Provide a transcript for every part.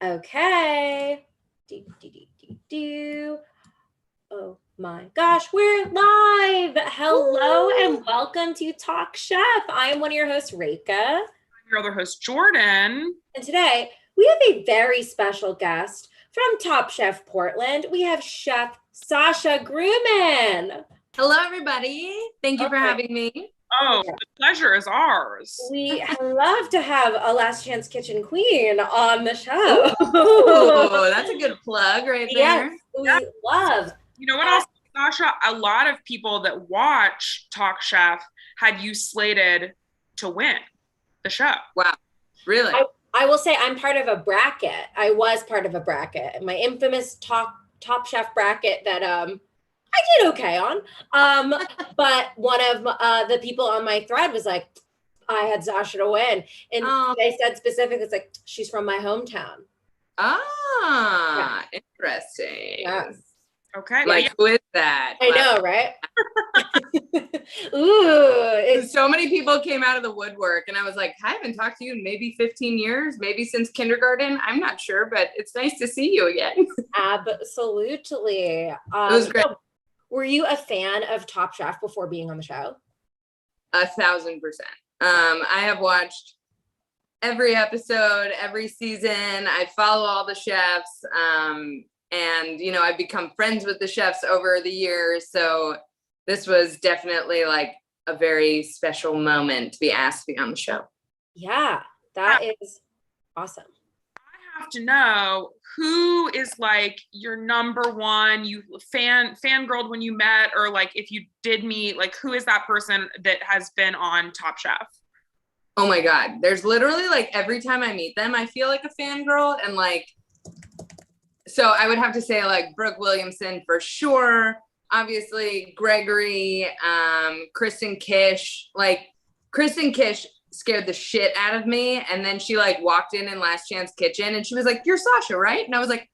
Okay. Oh my gosh, we're live. Hello and welcome to Talk Chef. I am one of your hosts, Reka. I'm your other host, Jordan. And today we have a very special guest from Top Chef Portland. We have Chef Sasha Grumman. Hello, everybody. Thank you for having me. Oh, the pleasure is ours. We love to have a Last Chance Kitchen Queen on the show. Oh, that's a good plug right there. Yes, we love. You know what else, Sasha? A lot of people that watch Talk Chef had you slated to win the show. Wow, really? I will say I'm part of a bracket. I was part of a bracket, my infamous Top Chef bracket that I did okay on. But one of the people on my thread was like, I had Sasha to win. And they said specifically, it's like, she's from my hometown. Interesting. Yes. Okay. Like, who is that? I know, right? Ooh. So many people came out of the woodwork and I was like, I haven't talked to you in maybe 15 years, maybe since kindergarten. I'm not sure, but it's nice to see you again. Absolutely. It was great. So were you a fan of Top Chef before being on the show? 1,000%. I have watched every episode, every season. I follow all the chefs. And, you know, I've become friends with the chefs over the years. So this was definitely like a very special moment to be asked to be on the show. Yeah, that is awesome. I have to know who is like your number one, you fangirled when you met, or like if you did meet, like who is that person that has been on Top Chef? Oh my God. There's literally like every time I meet them, I feel like a fangirl. And like, so I would have to say like Brooke Williamson for sure. Obviously Gregory, Kristen Kish. Like Kristen Kish scared the shit out of me. And then she like walked in Last Chance Kitchen and she was like, "You're Sasha, right?" And I was like,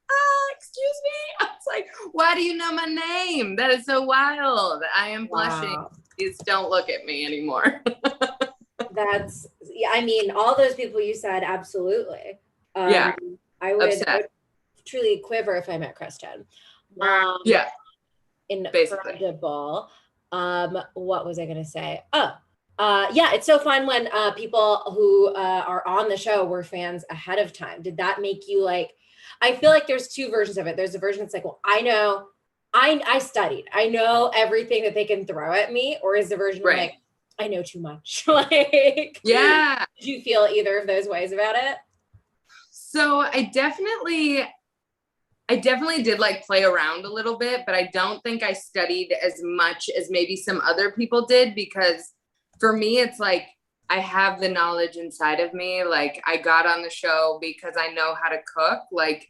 excuse me. I was like, why do you know my name? That is so wild. I am blushing. Please don't look at me anymore. I mean, all those people you said, absolutely. Yeah. I would truly quiver if I met Kristen. Yeah. Incredible. What was I going to say? Yeah, it's so fun when people who are on the show were fans ahead of time. Did that make you like, I feel like there's two versions of it. There's a version that's like, well, I know, I studied. I know everything that they can throw at me. Or is the version like, I know too much? Like, yeah. Did you feel either of those ways about it? So I definitely did like play around a little bit, but I don't think I studied as much as maybe some other people did, because for me, it's like, I have the knowledge inside of me. Like I got on the show because I know how to cook, like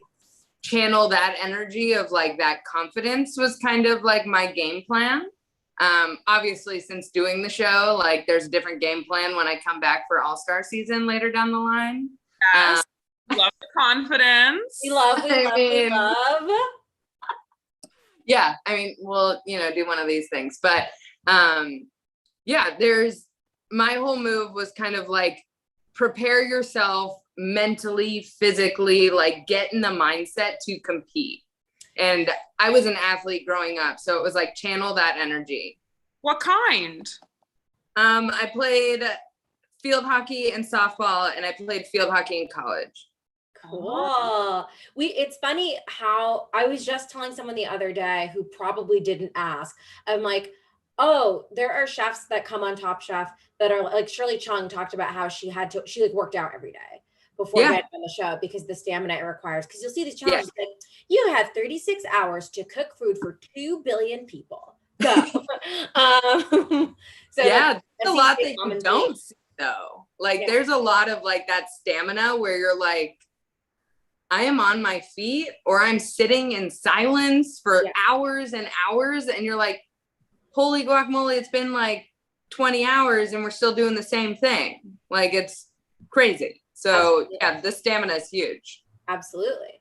channel that energy of like that confidence was kind of like my game plan. Obviously since doing the show, like there's a different game plan when I come back for All-Star season later down the line. Yes. Love the confidence. We love. Yeah, I mean, we'll, you know, do one of these things, but yeah, my whole move was kind of like, prepare yourself mentally, physically, like get in the mindset to compete. And I was an athlete growing up, so it was like channel that energy. What kind? I played field hockey and softball, and I played field hockey in college. Cool. It's funny how I was just telling someone the other day who probably didn't ask. I'm like, oh, there are chefs that come on Top Chef that are like Shirley Chung talked about how she like worked out every day before getting on the show because the stamina it requires. Because you'll see these challenges like, you have 36 hours to cook food for 2 billion people. Go. So yeah, like, there's a lot that you don't see though. Like there's a lot of like that stamina where you're like, I am on my feet or I'm sitting in silence for hours and hours. And you're like, holy guacamole, it's been like 20 hours and we're still doing the same thing. Like it's crazy. So yeah, the stamina is huge. Absolutely.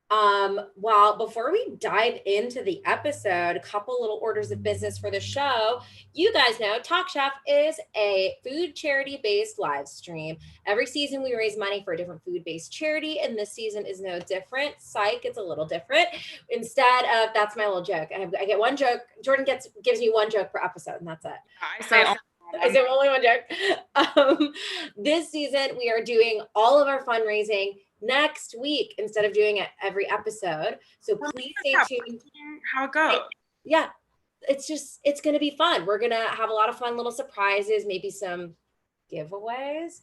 Well, before we dive into the episode, a couple little orders of business for the show. You guys know Talk Chef is a food charity based live stream. Every season we raise money for a different food based charity, and this season is no different. Psych, it's a little different. Instead of that's my little joke. I get one joke. Jordan gives me one joke per episode, and that's it. I say Is there only one joke? This season we are doing all of our fundraising next week instead of doing it every episode. So please stay tuned. How it goes. Yeah, it's going to be fun. We're going to have a lot of fun little surprises, maybe some giveaways.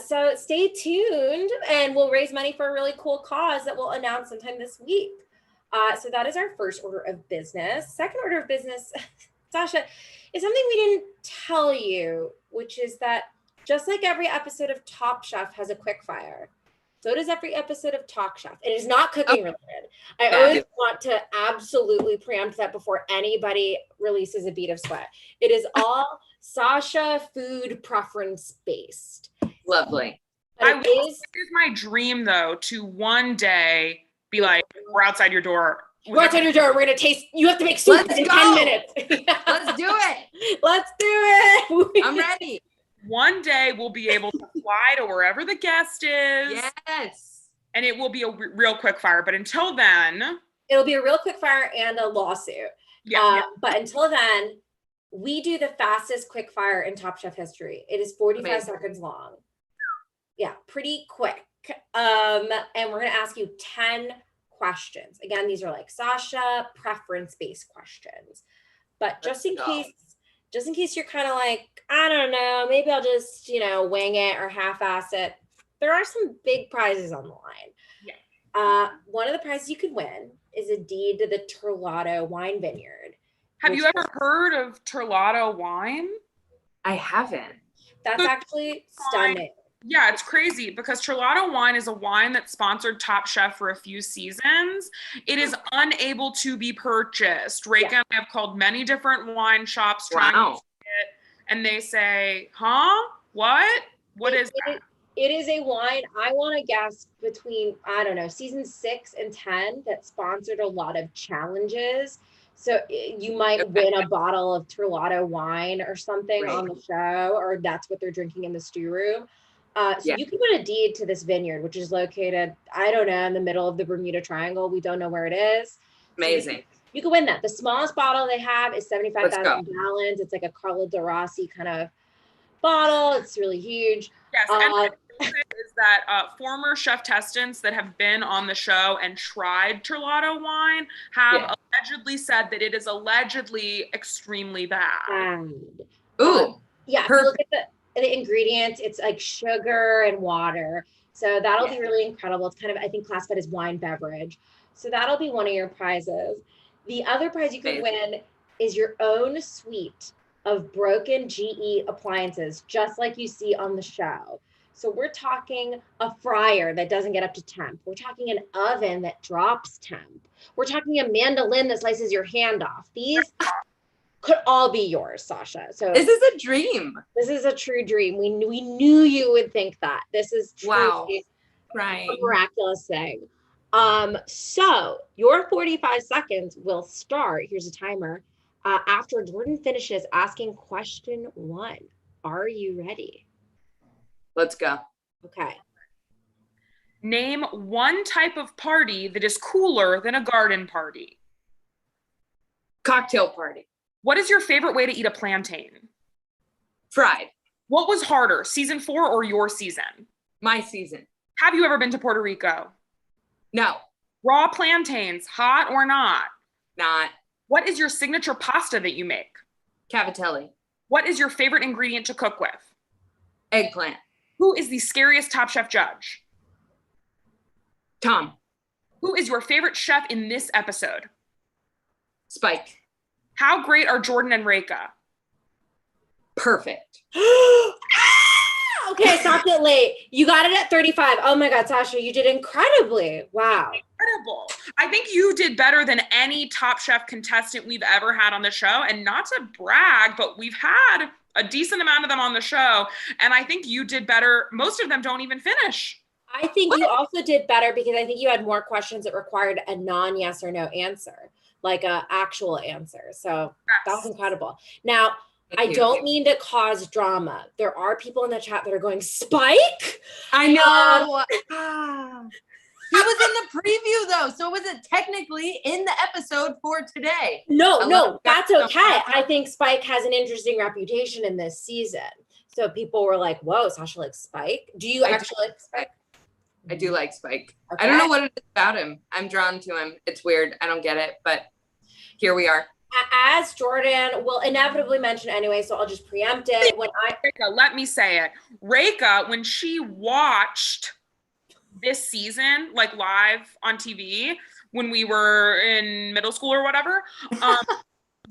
So stay tuned and we'll raise money for a really cool cause that we'll announce sometime this week. So that is our first order of business. Second order of business, Sasha, is something we didn't tell you, which is that just like every episode of Top Chef has a quick fire, so does every episode of Talk Chef. It is not cooking related. I always want to absolutely preempt that before anybody releases a bead of sweat. It is all Sasha food preference based. Lovely. It is my dream though to one day be like, we're outside your door. We're outside your door. We're gonna taste. You have to make soup in 10 minutes. Let's do it. Let's do it. I'm ready. One day we'll be able to fly to wherever the guest is. Yes. And it will be a real quick fire. But until then, it'll be a real quick fire and a lawsuit. Yeah. But until then, we do the fastest quick fire in Top Chef history. It is 45 seconds long. Yeah, pretty quick. And we're gonna ask you 10 questions. Again, these are like Sasha preference-based questions. But just in case you're kind of like, I don't know, maybe I'll just, wing it or half-ass it. There are some big prizes on the line. Yeah. One of the prizes you could win is a deed to the Terlato wine vineyard. Have you ever heard of Terlato wine? I haven't. That's actually stunning. Yeah, it's crazy because Terlato wine is a wine that sponsored Top Chef for a few seasons. It is unable to be purchased. Reka and I have called many different wine shops trying to get it, and they say, huh? What? What is that? It is a wine, I want to guess, between, I don't know, season 6 and 10 that sponsored a lot of challenges. So you might win a bottle of Terlato wine or something on the show, or that's what they're drinking in the stew room. You can win a deed to this vineyard, which is located, I don't know, in the middle of the Bermuda Triangle. We don't know where it is. Amazing. So you can win that. The smallest bottle they have is 75,000 gallons. It's like a Carlo de Rossi kind of bottle. It's really huge. Yes, and is that former chef testants that have been on the show and tried Terlato wine have allegedly said that it is allegedly extremely bad. Ooh. Yeah, look at the ingredients. It's like sugar and water. So that'll be really incredible. It's kind of, I think, classified as wine beverage. So that'll be one of your prizes. The other prize you could win is your own suite of broken GE appliances, just like you see on the show. So we're talking a fryer that doesn't get up to temp. We're talking an oven that drops temp. We're talking a mandolin that slices your hand off. These could all be yours, Sasha. So this is a dream. This is a true dream. We knew you would think that. This is truly a miraculous thing. So your 45 seconds will start. Here's a timer. After Jordan finishes asking question 1. Are you ready? Let's go. Okay. Name one type of party that is cooler than a garden party. Cocktail party. What is your favorite way to eat a plantain? Fried. What was harder, season 4 or your season? My season. Have you ever been to Puerto Rico? No. Raw plantains, hot or not? Not. What is your signature pasta that you make? Cavatelli. What is your favorite ingredient to cook with? Eggplant. Who is the scariest Top Chef judge? Tom. Who is your favorite chef in this episode? Spike. How great are Jordan and Reka? Perfect. Okay, stopped it late. You got it at 35. Oh my God, Sasha, you did incredibly. Wow. Incredible. I think you did better than any Top Chef contestant we've ever had on the show. And not to brag, but we've had a decent amount of them on the show. And I think you did better. Most of them don't even finish. I think you also did better because I think you had more questions that required a non-yes or no answer, like a actual answer. So that was incredible. Now, I don't mean to cause drama. There are people in the chat that are going, Spike? I know. He was in the preview though, so was it technically in the episode for today? No, that's okay. I think Spike has an interesting reputation in this season. So people were like, whoa, Sasha likes Spike. Do you actually like Spike? I do like Spike. Okay. I don't know what it is about him. I'm drawn to him. It's weird. I don't get it, but here we are. As Jordan will inevitably mention anyway, so I'll just preempt it. Let me say it. Reka, when she watched this season, like live on TV, when we were in middle school or whatever,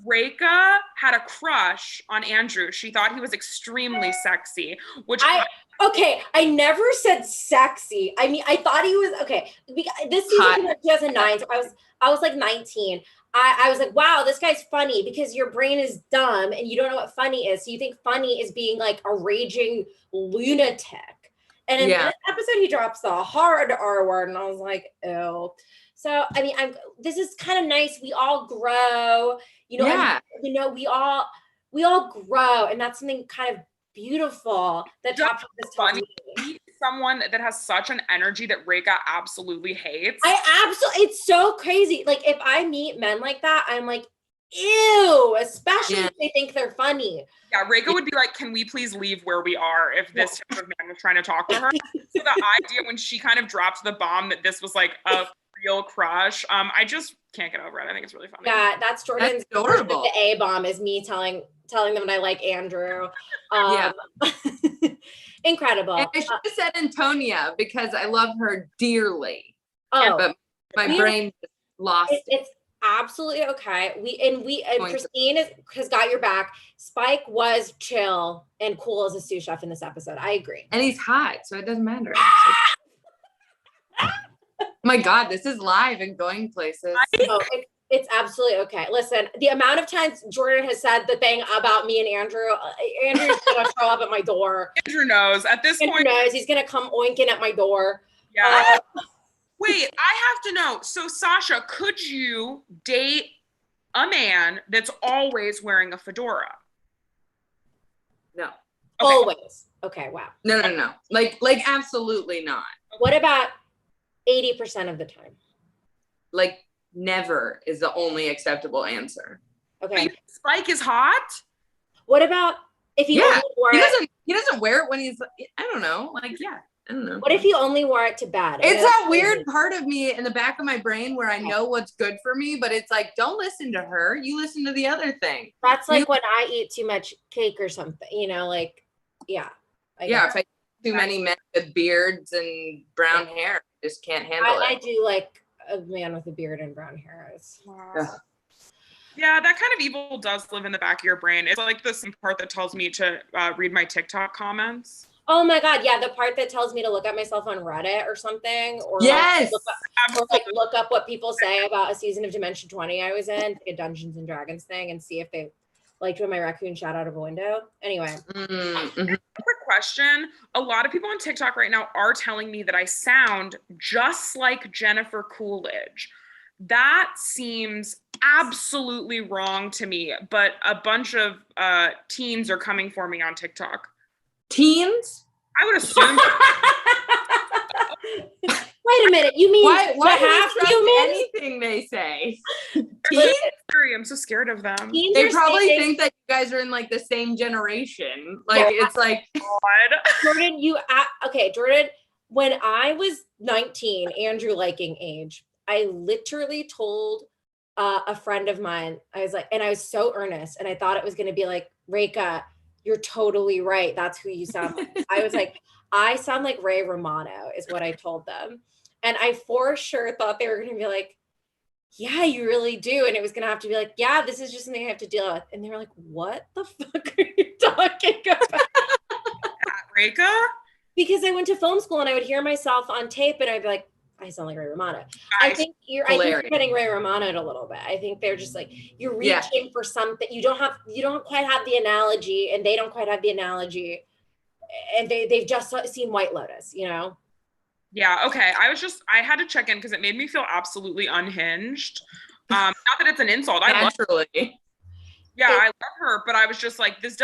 Reka had a crush on Andrew. She thought he was extremely sexy, which I never said sexy. I mean, I thought he was okay. This season came out in 2009, so I was like 19. I was like, wow, this guy's funny because your brain is dumb and you don't know what funny is. So you think funny is being like a raging lunatic. And in this episode, he drops the hard R word, and I was like, ew. So I mean, this is kind of nice. We all grow, we all grow, and that's something kind of beautiful that Top Chef is funny. Someone that has such an energy that Reka absolutely hates. It's so crazy. Like if I meet men like that, I'm like, ew, especially if they think they're funny. Yeah, Reka would be like, can we please leave where we are if this type of man was trying to talk to her? So the idea when she kind of dropped the bomb that this was like a real crush, I just can't get over it. I think it's really funny. Yeah, that's Jordan's adorable. The A bomb is me telling them that I like Andrew. Incredible. And I should have said Antonia because I love her dearly. But my brain just lost it. It's absolutely okay. Christine has got your back. Spike was chill and cool as a sous chef in this episode. I agree. And he's hot, so it doesn't matter. My God, this is live and going places. It's absolutely okay. Listen, the amount of times Jordan has said the thing about me and Andrew's gonna show up at my door. Andrew knows at this point. He's gonna come oinking at my door. Yeah. Wait, I have to know. So Sasha, could you date a man that's always wearing a fedora? No. Okay. Always. Okay. Wow. No. Like absolutely not. What about 80% of the time? Like never is the only acceptable answer. Okay. Spike is hot. What about if he only wore it? He doesn't wear it when he's, I don't know. I don't know. What if he only wore it to bed? It's that weird part of me in the back of my brain where I know what's good for me, but it's like, don't listen to her. You listen to the other thing. That's like when I eat too much cake or something, if I eat too many men with beards and brown hair, I just can't handle it. I do like a man with a beard and brown hair. Yeah, that kind of evil does live in the back of your brain. It's like the same part that tells me to read my TikTok comments. Oh my God, yeah, the part that tells me to look at myself on Reddit or something, or look up what people say about a season of Dimension 20 I was in, a Dungeons and Dragons thing, and see if they liked when my raccoon shot out of a window. Anyway. Quick question. A lot of people on TikTok right now are telling me that I sound just like Jennifer Coolidge. That seems absolutely wrong to me, but a bunch of teens are coming for me on TikTok. Teens? I would assume. Wait a minute. You mean why half humans? Anything they say? I'm so scared of them. They probably think that you guys are in like the same generation. Like it's like Jordan, Jordan, when I was 19, Andrew liking age, I literally told a friend of mine, I was like, and I was so earnest, and I thought it was going to be like, Reka, you're totally right. That's who you sound like. I was like, I sound like Ray Romano is what I told them. And I for sure thought they were going to be like, yeah, you really do. And it was going to have to be like, yeah, this is just something I have to deal with. And they were like, what the fuck are you talking about? Reka? Because I went to film school and I would hear myself on tape and I'd be like, I sound like Ray Romano. I think you're getting Ray Romano a little bit. I think they're just like, you're reaching for something. You don't quite have the analogy, and they don't quite have the analogy. And they've just seen White Lotus, Yeah, okay. I had to check in because it made me feel absolutely unhinged. Not that it's an insult. Naturally. I love her, but I was just like, this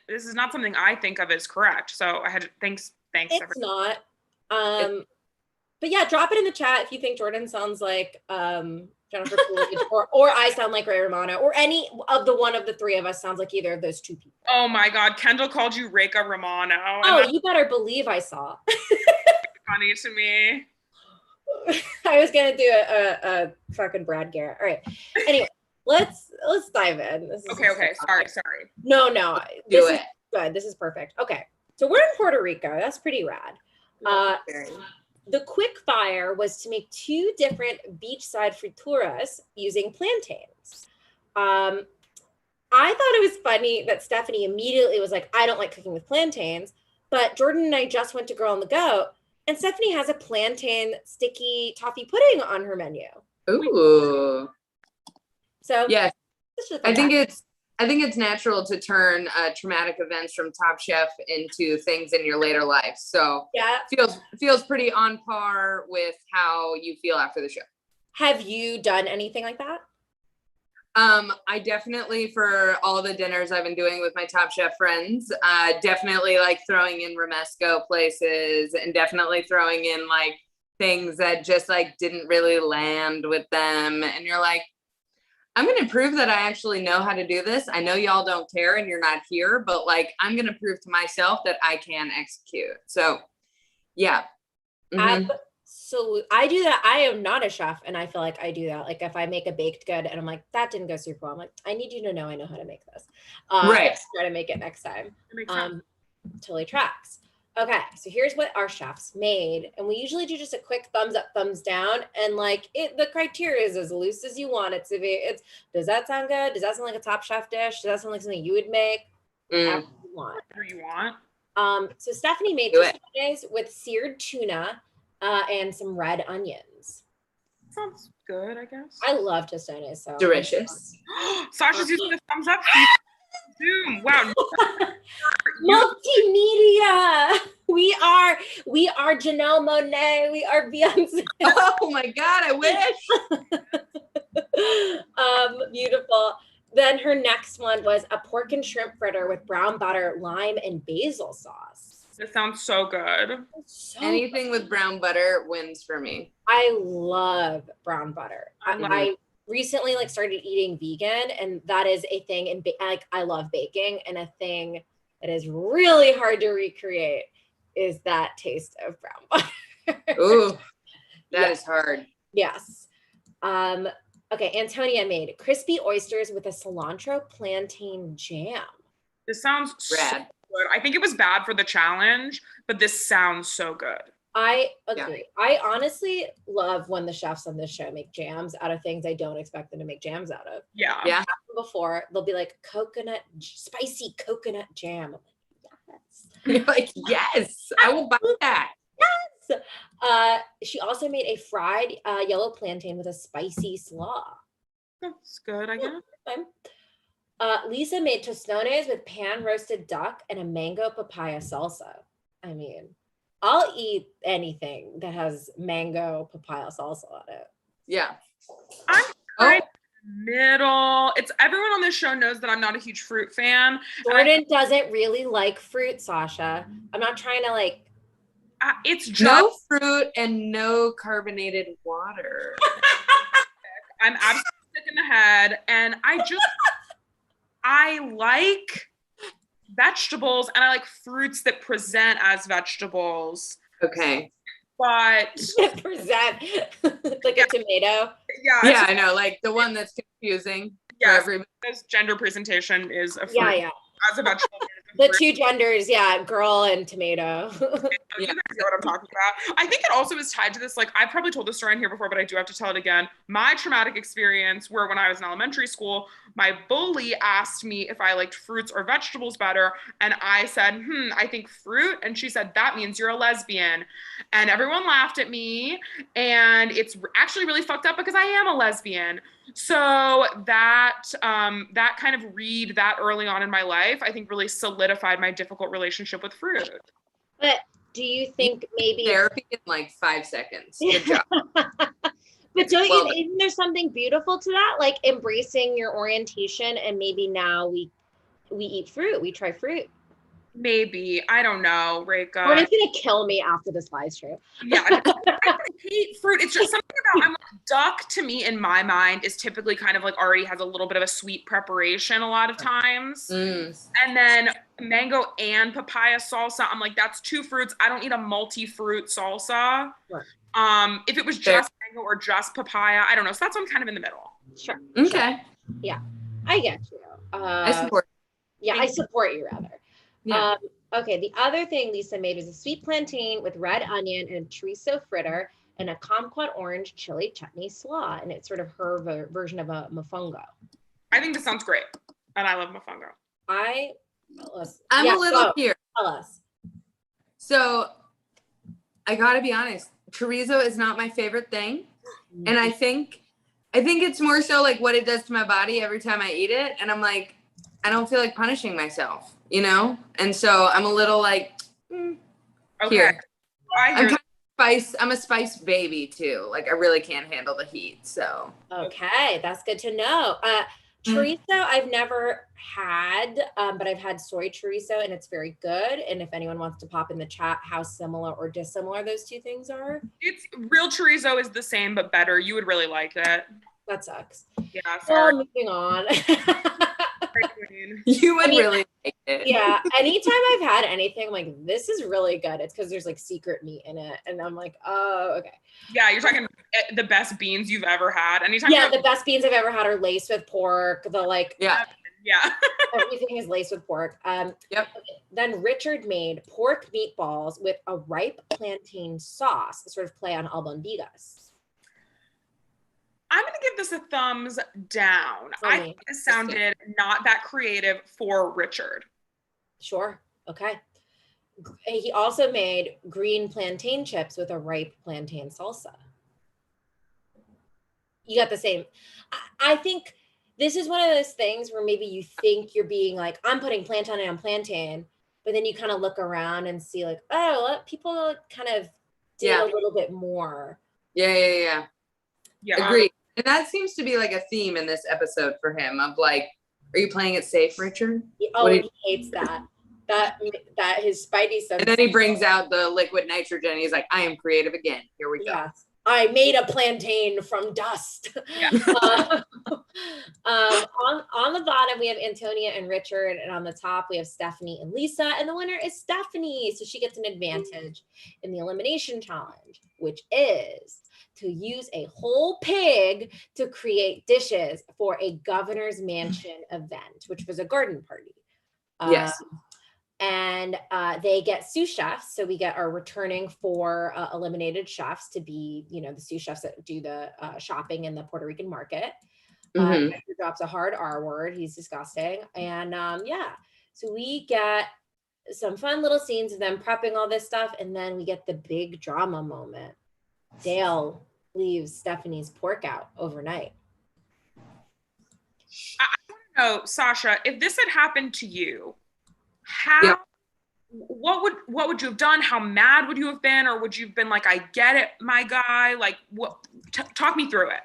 is not something I think of as correct. So I had to, thanks. It's not. But yeah, drop it in the chat if you think Jordan sounds like Jennifer Coolidge or I sound like Ray Romano, or any of the three of us sounds like either of those two people. Oh my God, Kendall called you Reka Romano. Oh, you better believe I saw. Funny to me. I was gonna do a fucking Brad Garrett. All right. Anyway, let's dive in. Okay. Sorry. No. This is good. This is perfect. Okay. So we're in Puerto Rico. That's pretty rad. The quick fire was to make 2 different beachside frituras using plantains. I thought it was funny that Stephanie immediately was like, I don't like cooking with plantains, but Jordan and I just went to Girl on the Go, and Stephanie has a plantain sticky toffee pudding on her menu. Ooh. So yes, I think it's natural to turn traumatic events from Top Chef into things in your later life. So yeah, feels pretty on par with how you feel after the show. Have you done anything like that? I definitely, for all the dinners I've been doing with my Top Chef friends, definitely like throwing in Romesco places, and definitely throwing in like things that just like didn't really land with them. And you're like, I'm going to prove that I actually know how to do this. I know y'all don't care and you're not here, but like, I'm going to prove to myself that I can execute. So yeah. Mm-hmm. So I do that. I am not a chef, and I feel like I do that. Like if I make a baked good and I'm like, that didn't go super well, I'm like, I need you to know I know how to make this. Right. Try to make it next time. Totally tracks. Okay, so here's what our chefs made, and we usually do just a quick thumbs up, thumbs down, and like the criteria is as loose as you want it to be. Does that sound good? Does that sound like a Top Chef dish? Does that sound like something you would make? Whatever you want. So Stephanie made tostones with seared tuna and some red onions. Sounds good, I guess. I love tostones. So delicious. Sasha's using the thumbs up. Zoom. Wow. Multimedia. We are Janelle Monáe. We are Beyonce. Oh my God, I wish. Beautiful. Then her next one was a pork and shrimp fritter with brown butter, lime, and basil sauce. It sounds so good. Anything with brown butter wins for me. I love brown butter. I recently like started eating vegan, and that is a thing. And like I love baking, and a thing that is really hard to recreate is that taste of brown butter. Ooh, that is hard. Yes. Okay, Antonia made crispy oysters with a cilantro plantain jam. This sounds rad. Good. I think it was bad for the challenge, but this sounds so good. I agree. Yeah. I honestly love when the chefs on this show make jams out of things I don't expect them to make jams out of. Yeah. Before they'll be like spicy coconut jam. I'm like, yes. You're like, yes, I will buy that. Yes. She also made a fried yellow plantain with a spicy slaw. That's good, I guess. Lisa made tostones with pan roasted duck and a mango papaya salsa. I mean, I'll eat anything that has mango papaya salsa on it. Yeah. I'm right middle. It's everyone on this show knows that I'm not a huge fruit fan. Jordan doesn't really like fruit, Sasha. I'm not trying to like. It's just no fruit and no carbonated water. I'm absolutely sick in the head, and I like vegetables, and I like fruits that present as vegetables. Okay. But present like a tomato. Yeah, I know, like the one that's confusing. Yeah, because gender presentation is a fruit. Yeah. As a vegetable. The two genders, girl and tomato. You guys know what I'm talking about. I think it also is tied to this, like I've probably told this story on here before, but I do have to tell it again. My traumatic experience where when I was in elementary school, my bully asked me if I liked fruits or vegetables better. And I said, I think fruit. And she said, that means you're a lesbian. And everyone laughed at me. And it's actually really fucked up because I am a lesbian. So that kind of read that early on in my life, I think really solidified my difficult relationship with fruit. But do you think maybe therapy in like 5 seconds? Good job. But isn't there something beautiful to that? Like embracing your orientation, and maybe now we eat fruit, we try fruit. Maybe. I don't know, Reka. Jordan's gonna kill me after this live stream. Yeah, I hate fruit. It's just something about, I'm like, duck to me in my mind is typically kind of like already has a little bit of a sweet preparation a lot of times. And then mango and papaya salsa, I'm like, that's 2 fruits. I don't need a multi-fruit salsa. Sure. If it was just mango or just papaya, I don't know. So that's why I'm kind of in the middle. Sure. Okay. Sure. Yeah, I get you. I support. Yeah, I support you rather. Yeah. Okay, the other thing Lisa made was a sweet plantain with red onion and a chorizo fritter and a kumquat orange chili chutney slaw. And it's sort of her version of a mofongo. I think this sounds great. And I love mofongo. I'm a little here. Tell us. So I gotta be honest, chorizo is not my favorite thing. And I think it's more so like what it does to my body every time I eat it. And I'm like, I don't feel like punishing myself, you know? And so I'm a little like, here. I'm a spice baby too. Like I really can't handle the heat, so. Okay, that's good to know. Chorizo I've never had, but I've had soy chorizo and it's very good. And if anyone wants to pop in the chat how similar or dissimilar those two things are. It's real chorizo is the same, but better. You would really like that. That sucks. Yeah, sorry. Well, moving on. You would really like it. Yeah. Anytime I've had anything, I'm like, this is really good. It's because there's like secret meat in it. And I'm like, oh, okay. Yeah, you're talking the best beans you've ever had. Anytime. Yeah, the best beans I've ever had are laced with pork. Yeah. Everything is laced with pork. Yep. Then Richard made pork meatballs with a ripe plantain sauce, sort of play on albondigas. I'm going to give this a thumbs down. I think this sounded not that creative for Richard. Sure. Okay. He also made green plantain chips with a ripe plantain salsa. You got the same. I think this is one of those things where maybe you think you're being like, I'm putting plantain on plantain, but then you kind of look around and see like, oh, people kind of did a little bit more. Yeah. Agreed. And that seems to be like a theme in this episode for him of like, are you playing it safe, Richard? Oh, he hates that. That his spidey sense. And then he brings out the liquid nitrogen. He's like, I am creative again. Here we go. Yes. I made a plantain from dust. Yeah. On the bottom, we have Antonia and Richard. And on the top, we have Stephanie and Lisa. And the winner is Stephanie. So she gets an advantage in the elimination challenge, which is to use a whole pig to create dishes for a governor's mansion event, which was a garden party. Yes. And they get sous chefs. So we get our returning 4 eliminated chefs to be, the sous chefs that do the shopping in the Puerto Rican market. He drops a hard R word. He's disgusting. And so we get some fun little scenes of them prepping all this stuff. And then we get the big drama moment. Dale leaves Stephanie's pork out overnight. I want to know, Sasha, if this had happened to you, what would you have done? How mad would you have been? Or would you have been like, I get it, my guy? Like, what? Talk me through it.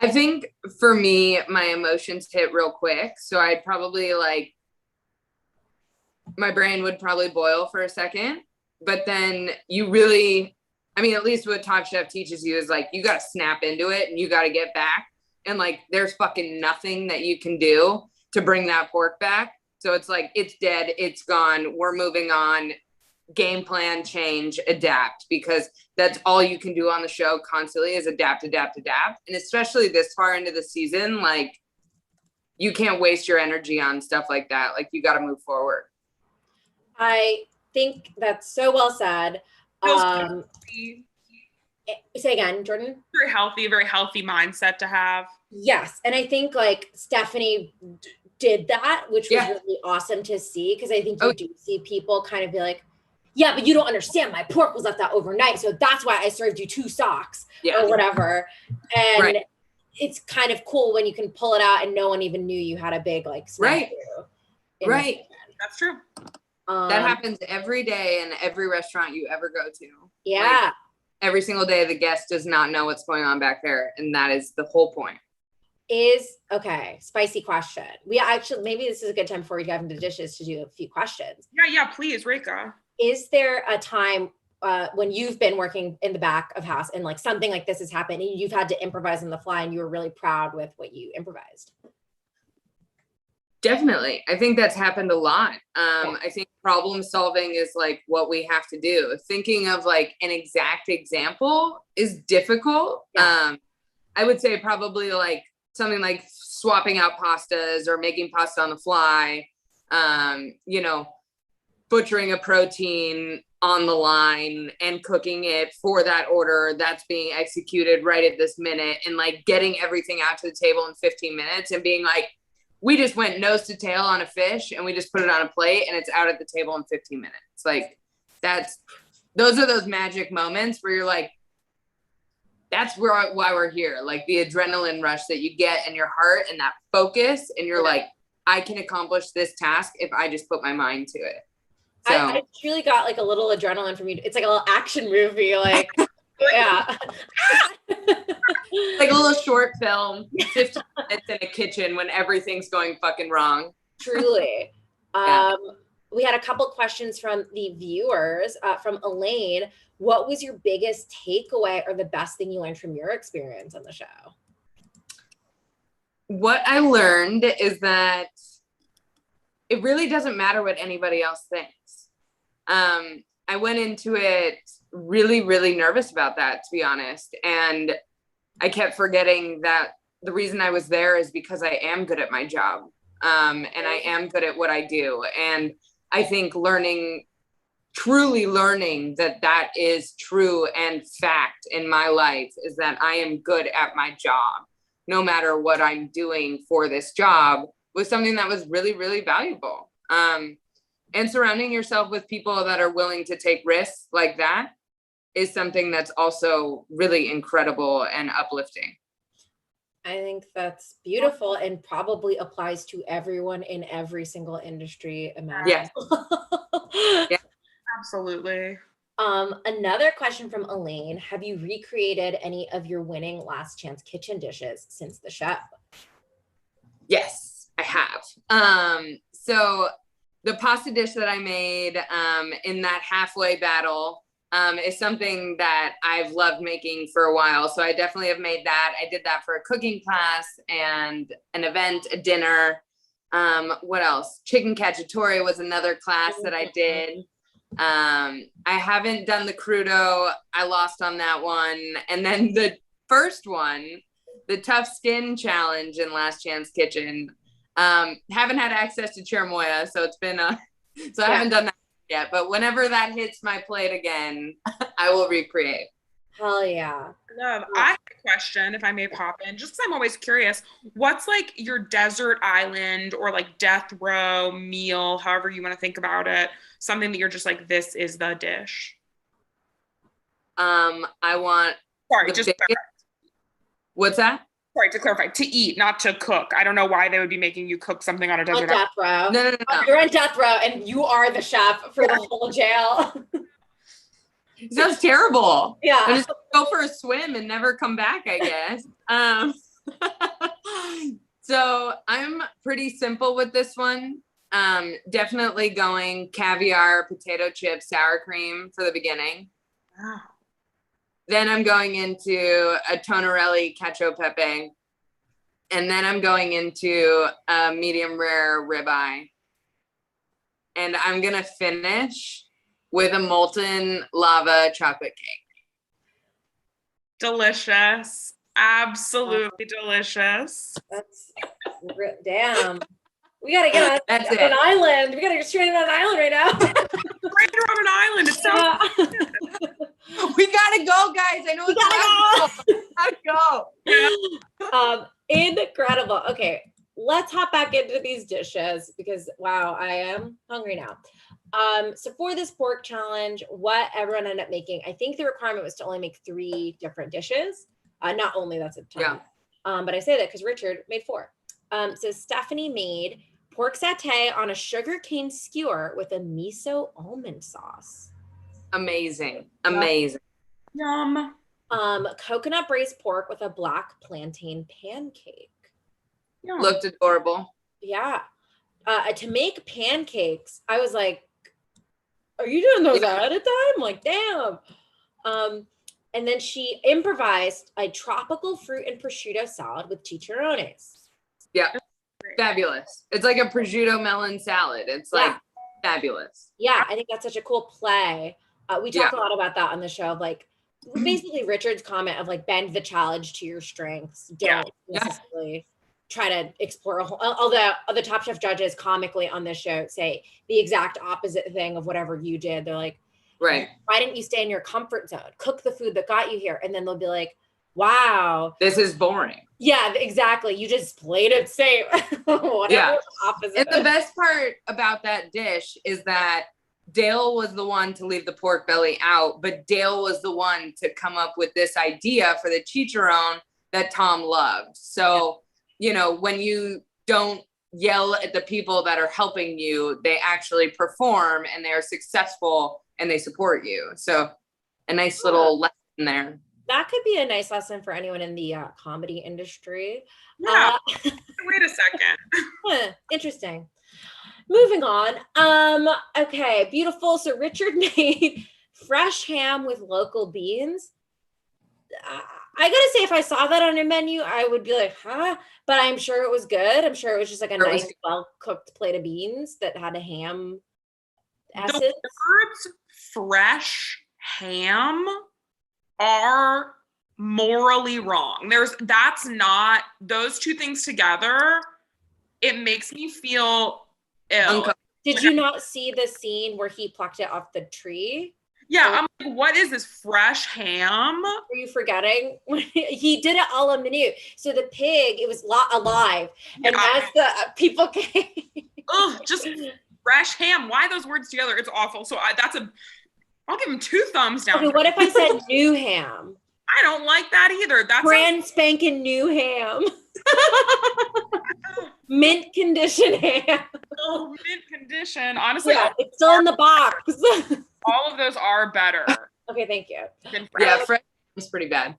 I think for me, my emotions hit real quick. So I'd probably my brain would probably boil for a second, but then you really, at least what Top Chef teaches you is like, you got to snap into it and you got to get back. And like, there's fucking nothing that you can do to bring that pork back. So it's like, it's dead, it's gone, we're moving on, game plan, change, adapt, because that's all you can do on the show constantly is adapt. And especially this far into the season, like you can't waste your energy on stuff like that. Like you got to move forward. I think that's so well said. Say again, Jordan. Very healthy mindset to have. Yes. And I think like Stephanie did that, which was really awesome to see, because I think you do see people kind of be like, yeah, but you don't understand. My pork was left out overnight, so that's why I served you 2 socks or whatever. And it's kind of cool when you can pull it out and no one even knew you had a big like Right. That's true. That happens every day in every restaurant you ever go to. Yeah. Like, every single day, the guest does not know what's going on back there. And that is the whole point. Okay, spicy question. We actually, maybe this is a good time before we dive into dishes to do a few questions. Yeah, please, Reka. Is there a time when you've been working in the back of house and like something like this has happened and you've had to improvise on the fly and you were really proud with what you improvised? Definitely. I think that's happened a lot. I think problem solving is like what we have to do. Thinking of like an exact example is difficult. Yeah. I would say probably like something like swapping out pastas or making pasta on the fly, you know, butchering a protein on the line and cooking it for that order that's being executed right at this minute, and like getting everything out to the table in 15 minutes and being like, we just went nose to tail on a fish and we just put it on a plate and it's out at the table in 15 minutes. Like those are those magic moments where you're like, that's why we're here. Like the adrenaline rush that you get in your heart and that focus. And you're like, I can accomplish this task if I just put my mind to it. So I truly got like a little adrenaline from you. It's like a little action movie. Like, yeah. like a little short film, 15 minutes in a kitchen when everything's going fucking wrong. Truly. Yeah. We had a couple questions from the viewers. From Elaine, what was your biggest takeaway or the best thing you learned from your experience on the show? What I learned is that it really doesn't matter what anybody else thinks. I went into it really, really nervous about that, to be honest. And I kept forgetting that the reason I was there is because I am good at my job. And I am good at what I do. And I think truly learning that is true and fact in my life is that I am good at my job, no matter what I'm doing for this job, was something that was really, really valuable. And surrounding yourself with people that are willing to take risks like that is something that's also really incredible and uplifting. I think that's beautiful and probably applies to everyone in every single industry imaginable. Yeah. Absolutely. Another question from Elaine. Have you recreated any of your winning Last Chance Kitchen dishes since the show? Yes, I have. So the pasta dish that I made in that halfway battle is something that I've loved making for a while. So I definitely have made that. I did that for a cooking class and an event, a dinner. What else? Chicken Cacciatore was another class that I did. I haven't done the crudo. I lost on that one. And then the first one, the tough skin challenge in Last Chance Kitchen. Haven't had access to cherimoya, so it's been I haven't done that yet. But whenever that hits my plate again, I will recreate. Hell yeah. Love. I have a question, if I may pop in, just because I'm always curious. What's like your desert island or like death row meal, however you want to think about it, something that you're just like, this is the dish? I want. Sorry, just what's that? Sorry, to clarify, to eat, not to cook. I don't know why they would be making you cook something on a desert death row. No. You're on death row and you are the chef for the whole jail. Sounds terrible. Yeah. I just go for a swim and never come back, I guess. So I'm pretty simple with this one. Definitely going caviar, potato chips, sour cream for the beginning. Wow. Then I'm going into a tonarelli cacio pepe. And then I'm going into a medium rare ribeye. And I'm going to finish with a molten lava chocolate cake. Delicious. Absolutely delicious. That's damn. We gotta get on an island. We gotta get stranded on an island right now. Stranded on an island. It sounds we gotta go, guys. I know we gotta go. Incredible. Okay, let's hop back into these dishes because wow, I am hungry now. So for this pork challenge, what everyone ended up making, I think the requirement was to only make 3 different dishes. Not only, that's a ton. Yeah. But I say that because Richard made 4. So Stephanie made pork satay on a sugarcane skewer with a miso almond sauce. Amazing. Yum. Coconut braised pork with a black plantain pancake. Yum. Looked adorable. Yeah. To make pancakes, I was like, are you doing those ahead of time? Like, damn. And then she improvised a tropical fruit and prosciutto salad with chicharrones. Yeah. Fabulous. It's like a prosciutto melon salad. It's like fabulous. Yeah, I think that's such a cool play. We talk a lot about that on the show, of like basically Richard's comment of like bend the challenge to your strengths. Don't necessarily try to explore a whole, although the Top Chef judges comically on this show say the exact opposite thing of whatever you did. They're like, right. Why didn't you stay in your comfort zone? Cook the food that got you here. And then they'll be like, wow. This is boring. Yeah, exactly. You just played it safe. Whatever opposite. And the best part about that dish is that Dale was the one to leave the pork belly out, but Dale was the one to come up with this idea for the chicharron that Tom loved. So, you know, when you don't yell at the people that are helping you, they actually perform and they're successful and they support you. So a nice little lesson there. That could be a nice lesson for anyone in the comedy industry. Yeah. Wait a second. Interesting. Moving on. Okay, beautiful. So Richard made fresh ham with local beans. I gotta say, if I saw that on a menu, I would be like, huh? But I'm sure it was good. I'm sure it was just like a nice, well-cooked plate of beans that had a ham essence. The words fresh ham are morally wrong. That's not, those two things together, it makes me feel ill. Did you not see the scene where he plucked it off the tree? Yeah, I'm like, what is this fresh ham? Are you forgetting? He did it a la minute. So the pig, it was alive. And as the people came. Just fresh ham. Why those words together? It's awful. So I'll give him 2 thumbs down. Okay, what if I said new ham? I don't like that either. That's brand spanking new ham. Mint condition ham. Oh, mint condition. Honestly, it's still in the box. All of those are better. Okay, thank you. Yeah, fresh is pretty bad.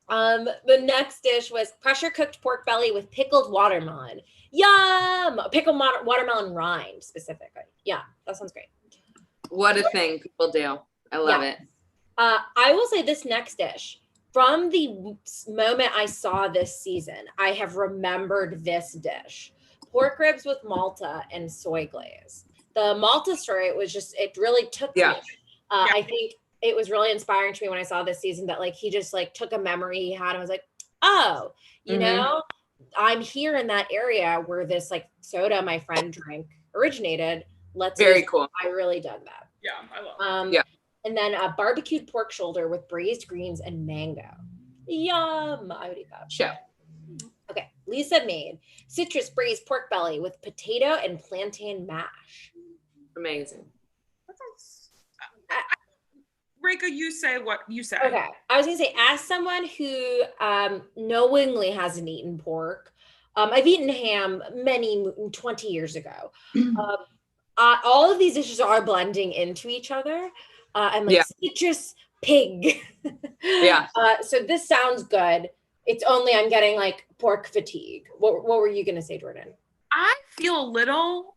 The next dish was pressure cooked pork belly with pickled watermelon. Yum! Pickled watermelon rind specifically. Yeah, that sounds great. What a thing people do. I love it. I will say this next dish, from the moment I saw this season, I have remembered this dish. Pork ribs with Malta and soy glaze. The Malta story was just, it really took me. I think it was really inspiring to me when I saw this season that like, he just like took a memory he had and was like, oh, you know, I'm here in that area where this like soda my friend drank originated. Very cool. I really dug that. Yeah, I love it. And then a barbecued pork shoulder with braised greens and mango. Yum. I would eat that. Show. Okay. Lisa made citrus braised pork belly with potato and plantain mash. Amazing. Rika, you say what you said. Okay. I was going to say, as someone who knowingly hasn't eaten pork, I've eaten ham 20 years ago. All of these dishes are blending into each other. I'm like citrus pig. So this sounds good. It's only I'm getting like pork fatigue. What were you going to say, Jordan? I feel a little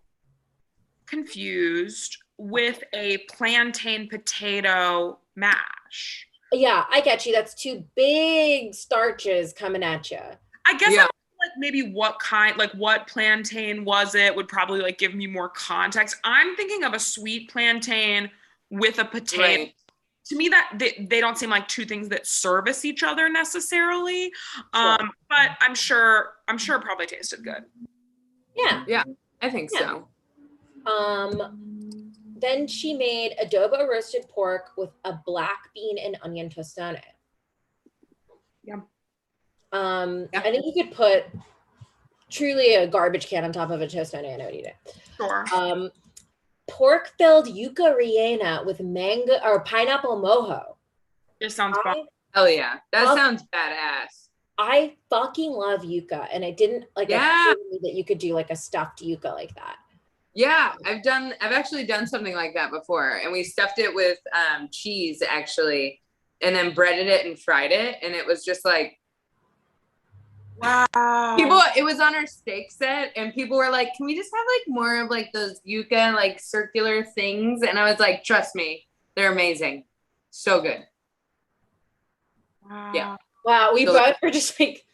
confused with a plantain potato mash. Yeah, I get you. That's 2 big starches coming at you. I guess I'm like maybe what kind, like what plantain was it would probably like give me more context. I'm thinking of a sweet plantain with a potato. Right. To me, that they don't seem like 2 things that service each other necessarily. But I'm sure it probably tasted good. Yeah, I think so. Then she made adobo roasted pork with a black bean and onion tostone. I think you could put truly a garbage can on top of a tostone and I would eat it. Sure. Pork filled yucca rellena with mango or pineapple mojo. This sounds fun. Oh yeah, that sounds badass. I fucking love yucca, and I didn't like Yeah. that you could do like a stuffed yucca like that. Yeah, I've actually done something like that before, and we stuffed it with cheese actually, and then breaded it and fried it, and it was just like, wow. it was on our steak set, and people were like, can we just have like more of like those yucca like circular things? And I was like, trust me, they're amazing. So good. Wow. Yeah. Wow, we So- both were just like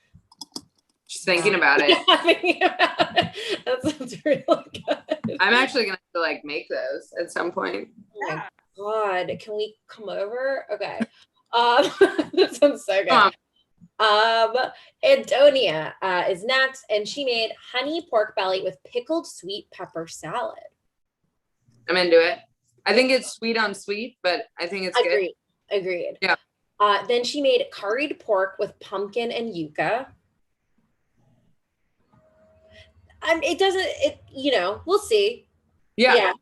Just thinking about it. thinking about it. That sounds really good. I'm actually gonna have to like make those at some point. Oh my God, can we come over? Okay. That sounds so Come good. Antonia is next, and she made honey pork belly with pickled sweet pepper salad. I'm into it. I think it's sweet on sweet, but I think it's good. Agreed. Yeah. Then she made curried pork with pumpkin and yucca. It doesn't, we'll see. Yeah.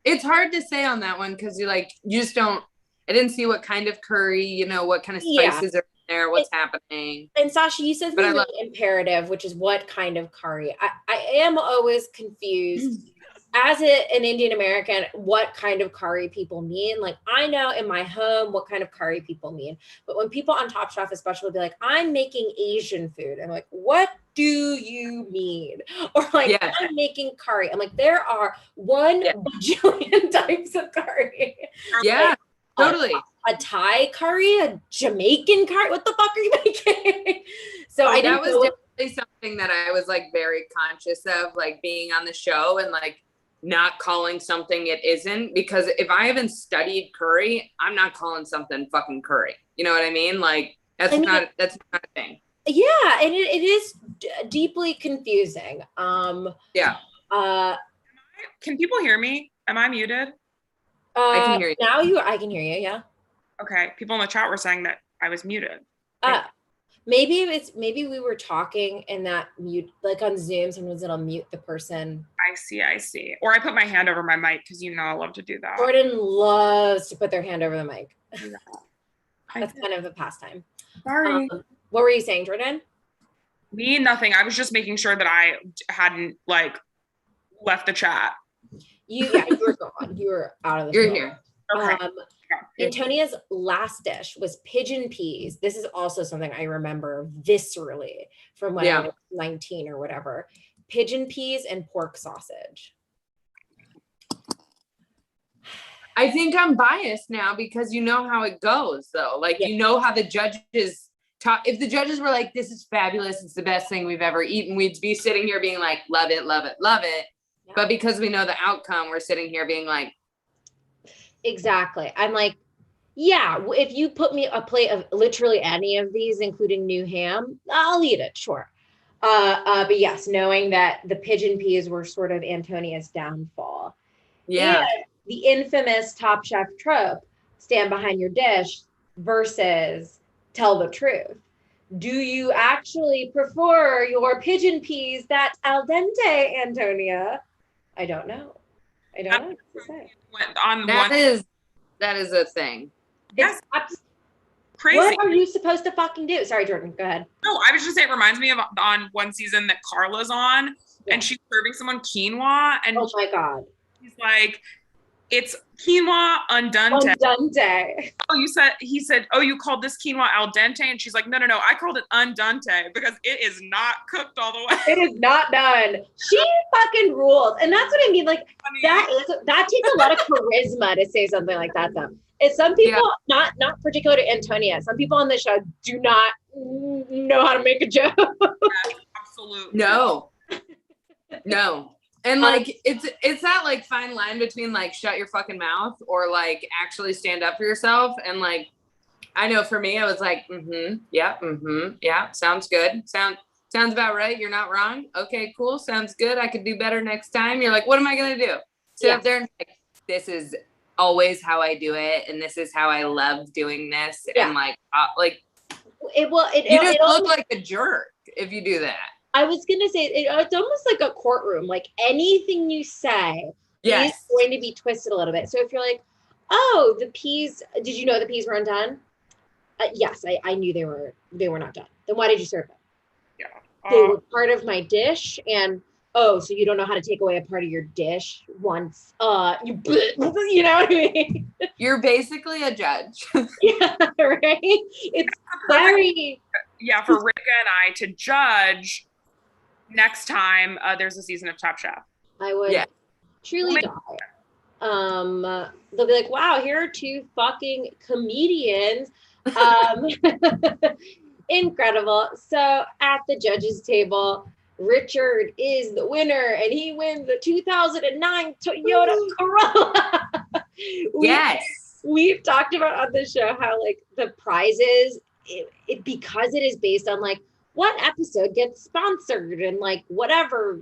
It's hard to say on that one because you just don't, I didn't see what kind of curry, what kind of spices are in there, what's happening. And Sasha, you said something really imperative, which is what kind of curry. I am always confused as an Indian American, what kind of curry people mean. Like, I know in my home what kind of curry people mean, but when people on Top Chef especially will be like, I'm making Asian food, I'm like, what do you mean? Or like, I'm making curry. I'm like, there are 1 bajillion types of curry. Yeah, totally. A Thai curry, a Jamaican curry. What the fuck are you making? So that was definitely something that I was like very conscious of, like being on the show and like not calling something it isn't, because if I haven't studied curry, I'm not calling something fucking curry. You know what I mean? Like that's not a thing. Yeah, and it is deeply confusing. Yeah. Can people hear me? Am I muted? I can hear you. Now I can hear you, yeah. Okay. People in the chat were saying that I was muted. Maybe we were talking and that mute, like on Zoom, sometimes it'll mute the person. I see. Or I put my hand over my mic because I love to do that. Jordan loves to put their hand over the mic. That's kind of a pastime. Sorry. What were you saying, Jordan? Me, nothing. I was just making sure that I hadn't left the chat. You were gone. You were out of the You're here. Okay. Antonia's last dish was pigeon peas. This is also something I remember viscerally from when I was 19 or whatever. Pigeon peas and pork sausage. I think I'm biased now because you know how it goes though. Like, you know how the judges talk. If the judges were like, this is fabulous, it's the best thing we've ever eaten, we'd be sitting here being like, love it, love it, love it. Yeah. But because we know the outcome, we're sitting here being like, exactly. I'm like, yeah, if you put me a plate of literally any of these, including new ham, I'll eat it, sure. But yes, knowing that the pigeon peas were sort of Antonia's downfall. Yeah. And the infamous Top Chef trope, stand behind your dish versus tell the truth. Do you actually prefer your pigeon peas that al dente, Antonia? I don't know. I don't know what to say. That is a thing. Yes. Crazy. What are you supposed to fucking do? Sorry, Jordan, go ahead. No, I was just saying, it reminds me of on one season that Carla's on, and she's serving someone quinoa, and oh my God, he's like, it's quinoa undente. Undente. He said, oh, you called this quinoa al dente? And she's like, no, I called it undente because it is not cooked all the way. It is not done. She fucking rules. And that's what I mean. Like, that takes a lot of charisma to say something like that, though. It's some people, not particular to Antonia, some people on the show do not know how to make a joke. Yeah, absolutely. No. And like, it's that like fine line between like shut your fucking mouth or like actually stand up for yourself. And like, I know for me, I was like, yeah, sounds good. Sounds about right. You're not wrong. Okay, cool. Sounds good. I could do better next time. You're like, what am I going to do? Sit up there and like, this is always how I do it. And this is how I love doing this. Yeah. And like you just look like a jerk if you do that. I was going to say, it's almost like a courtroom. Like anything you say is going to be twisted a little bit. So if you're like, oh, the peas, did you know the peas were undone? Yes, I knew they were not done. Then why did you serve them? Yeah. They were part of my dish, and oh, so you don't know how to take away a part of your dish once you you know what I mean? You're basically a judge. Yeah, right. It's very yeah, for Rika and I to judge next time there's a season of Top Chef. I would truly die. They'll be like, wow, here are two fucking comedians. Incredible. So at the judges table, Richard is the winner and he wins the 2009 Toyota Corolla. We've talked about on the show how like the prizes, it because it is based on like what episode gets sponsored and like whatever,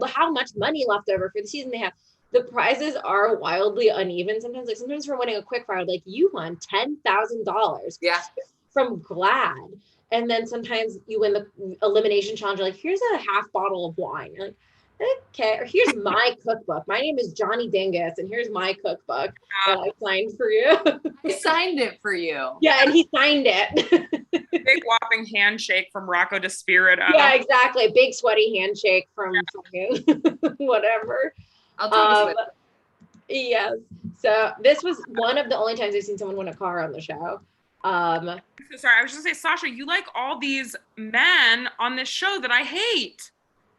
how much money left over for the season they have. The prizes are wildly uneven. Sometimes for winning a quick fire, like you won $10,000 from Glad. And then sometimes you win the elimination challenge. You're like, here's a half bottle of wine. You're like, okay. Or here's my cookbook. My name is Johnny Dingus, and here's my cookbook that I signed for you. I signed it for you. Yeah, and he signed it. Big whopping handshake from Rocco DeSpirito. Yeah, exactly. Big sweaty handshake from fucking whatever. I'll take it. Yes. So this was one of the only times I've seen someone win a car on the show. Sorry, I was just gonna say, Sasha, you like all these men on this show that I hate.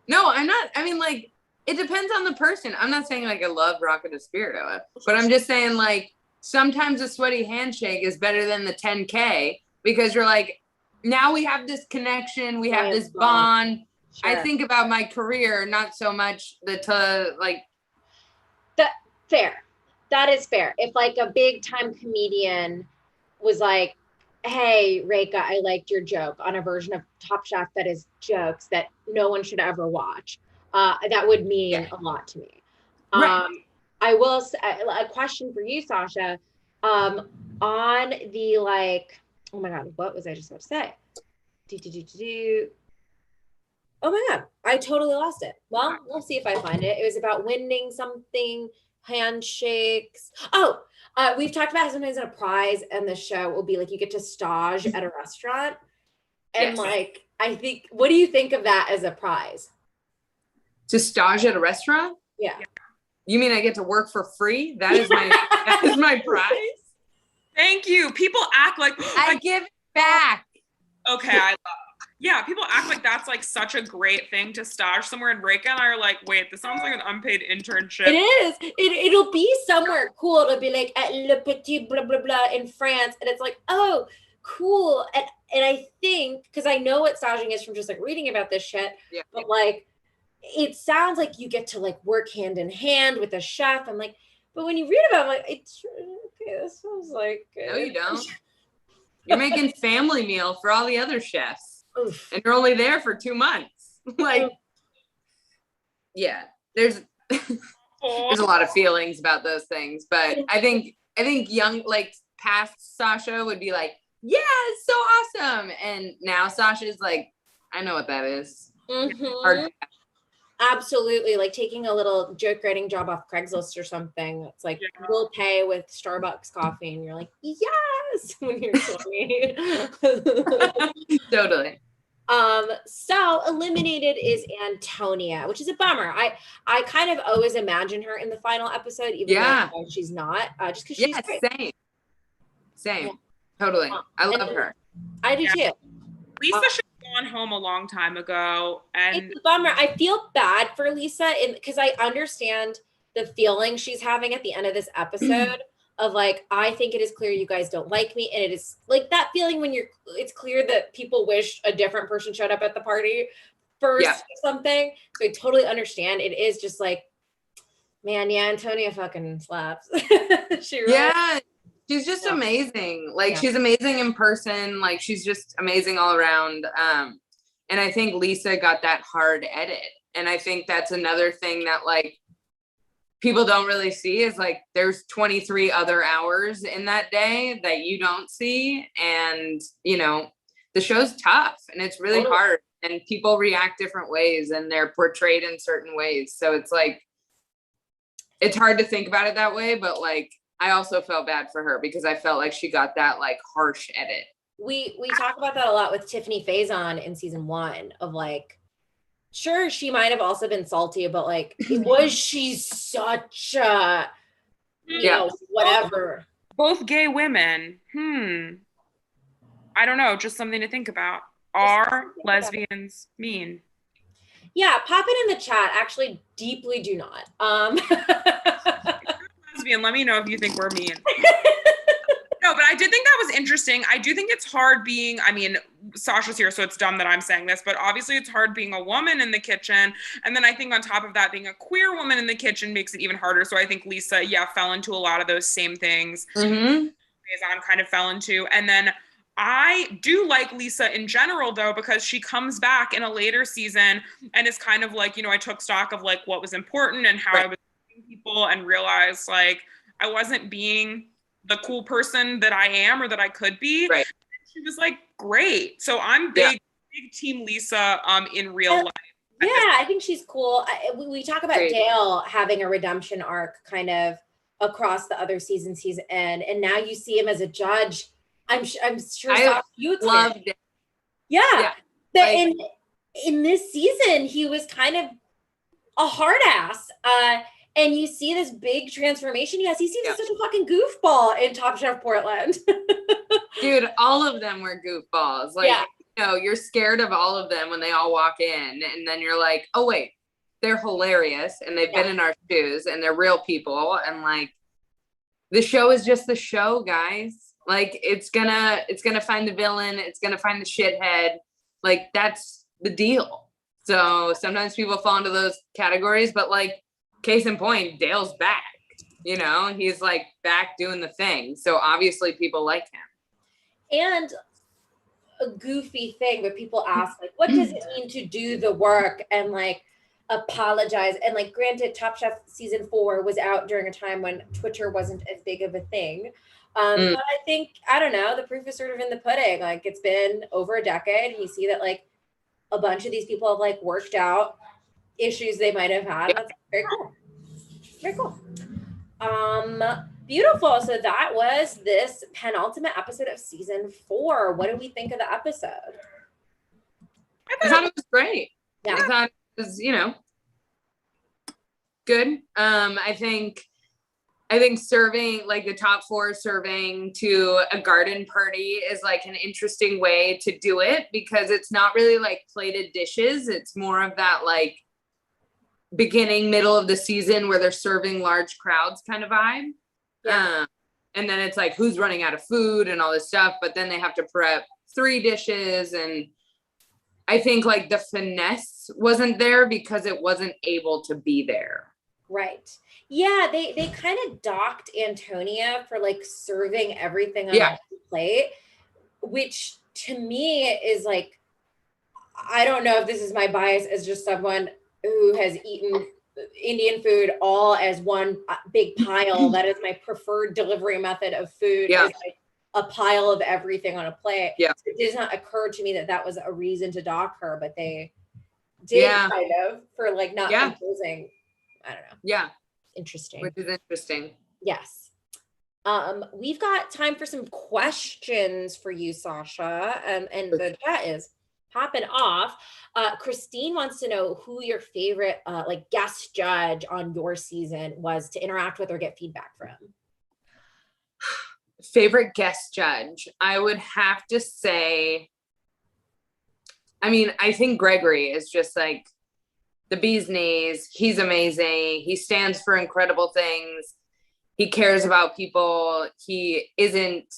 No, I'm not. I mean, like, it depends on the person. I'm not saying like I love Rocco DeSpirito, but I'm just saying like sometimes a sweaty handshake is better than the 10K because you're like, now we have this connection, we have this bond. Sure. I think about my career, not so much fair. That is fair. If like a big time comedian was like, hey, Reka, I liked your joke on a version of Top Chef that is jokes that no one should ever watch. That would mean a lot to me. Right. I will say a question for you, Sasha, on the like, oh my God, what was I just about to say? Oh my God, I totally lost it. Well, we'll see if I find it. It was about winning something, handshakes. Oh, we've talked about how sometimes in a prize and the show will be like you get to stage at a restaurant. And like, I think, what do you think of that as a prize? To stage at a restaurant? Yeah. You mean I get to work for free? That is my that is my prize. Thank you. People act like I give it back. Okay, yeah, people act like that's like such a great thing to stage somewhere, and Reka and I are like, wait, this sounds like an unpaid internship. It is. It'll be somewhere cool. It'll be like at Le Petit blah blah blah in France, and it's like, oh, cool. And I think because I know what staging is from just like reading about this shit, but like it sounds like you get to like work hand in hand with a chef. I'm like, but when you read about it, I'm like, it's okay. This sounds like no, you don't. You're making family meal for all the other chefs. Oof. And you're only there for 2 months. Like, yeah, there's a lot of feelings about those things, but I think young, like past Sasha would be like, yeah, it's so awesome. And now Sasha's like, I know what that is. Mm-hmm. Absolutely. Like taking a little joke writing job off Craigslist or something. It's like, we'll pay with Starbucks coffee. And you're like, yes, when you're 20. Totally. So eliminated is Antonia, which is a bummer. I kind of always imagine her in the final episode, even though she's not, just because she's great. Same. Yeah. Totally. I love her. I do too. Lisa should have gone home a long time ago. And it's a bummer. I feel bad for Lisa because I understand the feeling she's having at the end of this episode of like, I think it is clear you guys don't like me. And it is like that feeling when it's clear that people wish a different person showed up at the party first or something. So I totally understand. It is just like, man, Antonia fucking slaps. She really she's just amazing. Like she's amazing in person. Like she's just amazing all around. And I think Lisa got that hard edit. And I think that's another thing that like people don't really see is like there's 23 other hours in that day that you don't see. And, you know, the show's tough and it's really hard and people react different ways and they're portrayed in certain ways. So it's like, it's hard to think about it that way, but like, I also felt bad for her because I felt like she got that like harsh edit. we talk about that a lot with Tiffany Faison in season 1 of like, sure, she might have also been salty, but like, was she such a, you know, whatever. Both gay women. I don't know, just something to think about. Are lesbians mean? Yeah, pop it in the chat. Actually, deeply do not. Lesbian, let me know if you think we're mean. No, but I did think that was interesting. I do think it's hard being, I mean, Sasha's here, so it's dumb that I'm saying this, but obviously it's hard being a woman in the kitchen. And then I think on top of that, being a queer woman in the kitchen makes it even harder. So I think Lisa, fell into a lot of those same things. Faison kind of fell into. And then I do like Lisa in general, though, because she comes back in a later season and is kind of like, I took stock of like what was important and how I was treating people and realized like I wasn't being the cool person that I am or that I could be. Right. She was like, great. So I'm big team Lisa in real life. Yeah, I think she's cool. We talk about Dale having a redemption arc kind of across the other seasons he's in, and now you see him as a judge. I'm sure you loved it. Yeah. In this season, he was kind of a hard ass. And you see this big transformation. Yes, he seems such a fucking goofball in Top Chef Portland. Dude, all of them were goofballs. Like, you're scared of all of them when they all walk in. And then you're like, oh, wait, they're hilarious. And they've been in our shoes and they're real people. And like, the show is just the show, guys. Like, it's gonna find the villain. It's gonna find the shithead. Like, that's the deal. So sometimes people fall into those categories, but like, case in point, Dale's back. He's like back doing the thing. So obviously people like him. And a goofy thing, but people ask, like, what does it mean to do the work and like apologize? And like, granted, Top Chef season 4 was out during a time when Twitter wasn't as big of a thing. But I think, I don't know, the proof is sort of in the pudding. Like, it's been over a decade. You see that like a bunch of these people have like worked out issues they might have had. That's very cool. Very cool. Beautiful. So that was this penultimate episode of season 4. What do we think of the episode? I thought it was great. Yeah. I thought it was, good. I think serving, like the top 4 serving to a garden party is like an interesting way to do it, because it's not really like plated dishes. It's more of that like beginning, middle of the season where they're serving large crowds kind of vibe. And then it's like, who's running out of food and all this stuff, but then they have to prep 3 dishes. And I think like the finesse wasn't there because it wasn't able to be there. Right. Yeah, they kind of docked Antonia for like serving everything on the plate, which to me is like, I don't know if this is my bias as just someone who has eaten Indian food all as one big pile. That is my preferred delivery method of food. Is like a pile of everything on a plate. Yeah. So it does not occur to me that was a reason to dock her, but they did kind of for like not imposing. I don't know. Yeah. Interesting. Which is interesting. Yes. We've got time for some questions for you, Sasha. And the chat is popping off. Christine wants to know who your favorite like guest judge on your season was to interact with or get feedback from. Favorite guest judge, I would have to say, I mean, I think Gregory is just like the bee's knees. He's amazing. He stands for incredible things. He cares about people. He isn't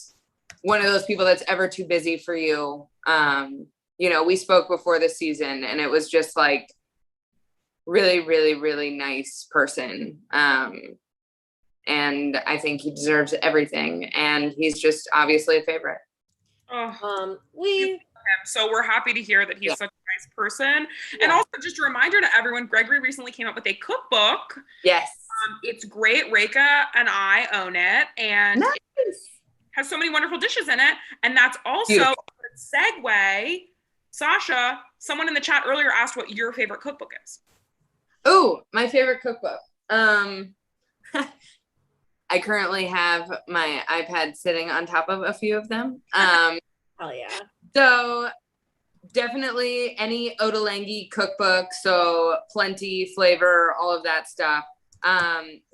one of those people that's ever too busy for you. We spoke before the season and it was just like really, really, really nice person. And I think he deserves everything. And he's just obviously a favorite. So we're happy to hear that he's such a nice person. And also just a reminder to everyone, Gregory recently came up with a cookbook. Yes. It's great. Reka and I own it. And it has so many wonderful dishes in it. And that's also a segue. Sasha, someone in the chat earlier asked what your favorite cookbook is. Oh, my favorite cookbook. I currently have my iPad sitting on top of a few of them. Hell yeah. So definitely any Ottolenghi cookbook. So plenty, flavor, all of that stuff.